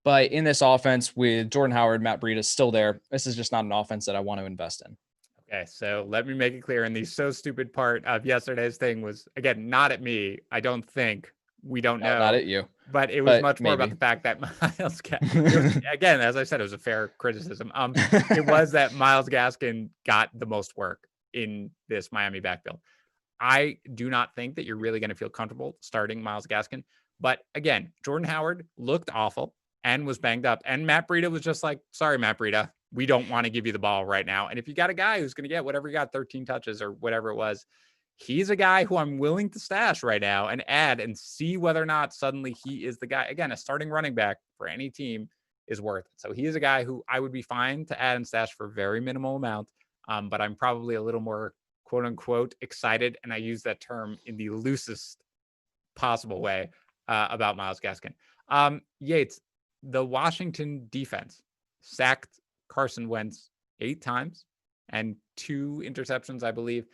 but in this offense with Jordan Howard, Matt Breida still there, this is just not an offense that I want to invest in. Okay, so let me make it clear. And the so stupid part of yesterday's thing was, again, not at me. I don't think. We don't know. Not at you. But it was but much more about the maybe. fact that again, as I said, it was a fair criticism. It was that Myles Gaskin got the most work in this Miami backfield. I do not think that you're really going to feel comfortable starting Myles Gaskin. But again, Jordan Howard looked awful and was banged up. And Matt Breida was just like, sorry, Matt Breida, we don't want to give you the ball right now. And if you got a guy who's going to get whatever you got, 13 touches or whatever it was, he's a guy who I'm willing to stash right now and add and see whether or not suddenly he is the guy. Again, a starting running back for any team is worth it. So he is a guy who I would be fine to add and stash for very minimal amount. But I'm probably a little more quote unquote excited. And I use that term in the loosest possible way about Myles Gaskin. Yates, the Washington defense sacked Carson Wentz 8 times and 2 interceptions, I believe.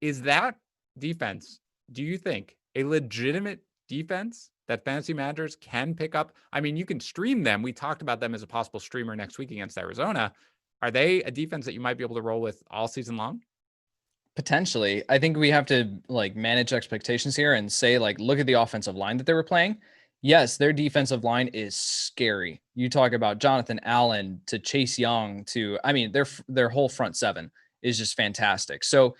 Is that defense, do you think, a legitimate defense that fantasy managers can pick up? I mean, you can stream them. We talked about them as a possible streamer next week against Arizona. Are they a defense that you might be able to roll with all season long? Potentially. I think we have to like manage expectations here and say, like, look at the offensive line that they were playing. Yes, their defensive line is scary. You talk about Jonathan Allen to Chase Young to, I mean, their whole front seven is just fantastic. So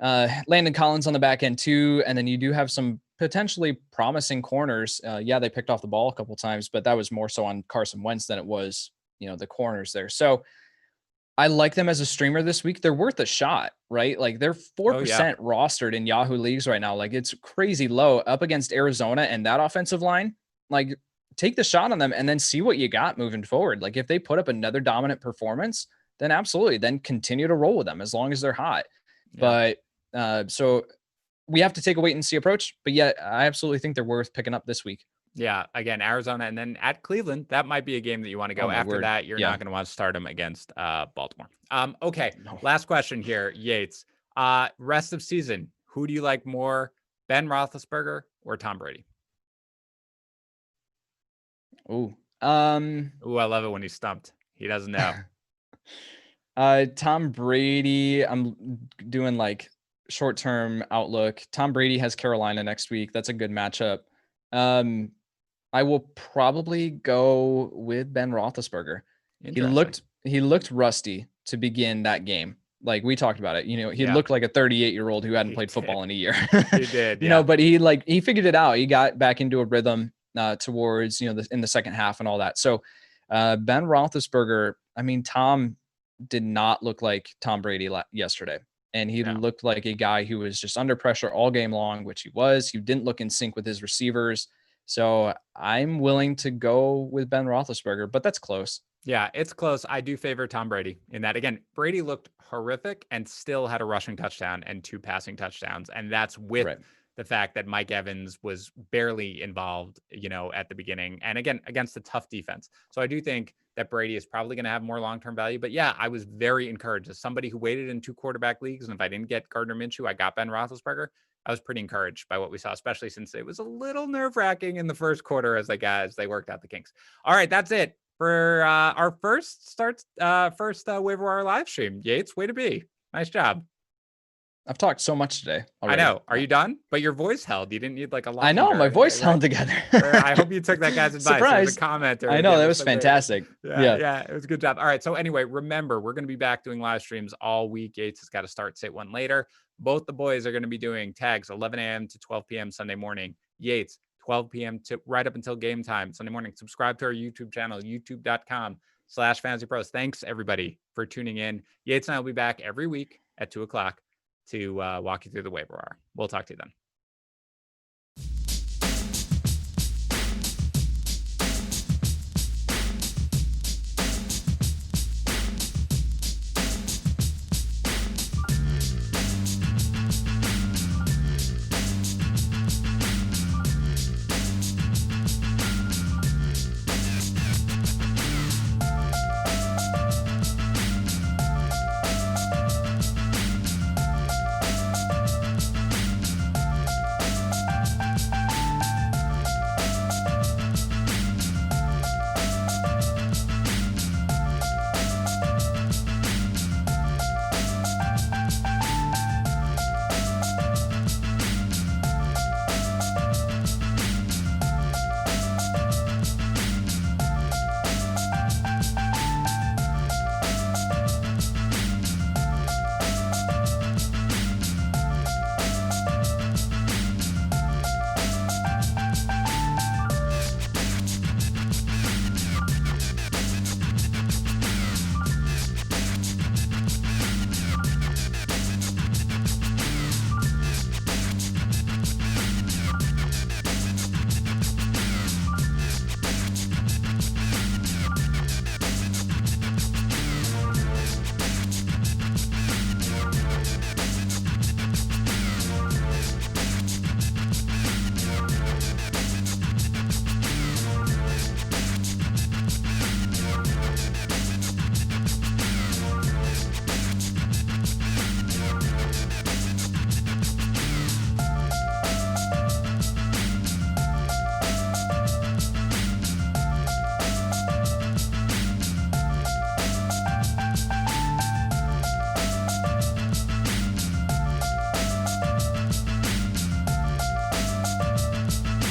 Landon Collins on the back end too. And then you do have some potentially promising corners. Yeah, they picked off the ball a couple times, but that was more so on Carson Wentz than it was, the corners there. So I like them as a streamer this week. They're worth a shot, right? Like they're 4% rostered in Yahoo leagues right now. Like it's crazy low up against Arizona and that offensive line. Like take the shot on them and then see what you got moving forward. Like if they put up another dominant performance, then absolutely, then continue to roll with them as long as they're hot. Yeah. But so we have to take a wait and see approach. But yeah, I absolutely think they're worth picking up this week. Yeah, again, Arizona and then at Cleveland, that might be a game that you want to go. After that, you're not going to want to start them against Baltimore. Okay, last question here, Yates. Rest of season, who do you like more, Ben Roethlisberger or Tom Brady? Ooh, I love it when he's stumped. He doesn't know. Tom Brady, I'm doing like short-term outlook. Tom Brady has Carolina next week. That's a good matchup. I will probably go with Ben Roethlisberger. He looked rusty to begin that game. Like we talked about it, he looked like a 38-year-old who hadn't played football in a year. He did, yeah. But he figured it out. He got back into a rhythm towards, in the second half and all that. So Ben Roethlisberger, I mean, Tom did not look like Tom Brady yesterday. And he looked like a guy who was just under pressure all game long, which he was. He didn't look in sync with his receivers. So I'm willing to go with Ben Roethlisberger, but that's close. Yeah, it's close. I do favor Tom Brady in that. Again, Brady looked horrific and still had a rushing touchdown and 2 passing touchdowns. And that's with the fact that Mike Evans was barely involved, at the beginning. And again, against a tough defense. So I do think that Brady is probably going to have more long-term value. But yeah, I was very encouraged as somebody who waited in 2 quarterback leagues. And if I didn't get Gardner Minshew, I got Ben Roethlisberger. I was pretty encouraged by what we saw, especially since it was a little nerve-wracking in the first quarter as they worked out the kinks. All right, that's it for our first waiver wire live stream. Yates, way to be. Nice job. I've talked so much today already. I know. Are you done? But your voice held. You didn't need like a lot. I know. My voice held together. I hope you took that guy's advice. Surprise. A commenter. I know. That was fantastic. Yeah. It was a good job. All right. So anyway, remember, we're going to be back doing live streams all week. Yates has got to start sit one later. Both the boys are going to be doing tags 11 a.m. to 12 p.m. Sunday morning. Yates, 12 p.m. to right up until game time Sunday morning. Subscribe to our YouTube channel, youtube.com/FantasyPros. Thanks, everybody, for tuning in. Yates and I will be back every week at 2 o'clock to walk you through the waiver wire. We'll talk to you then.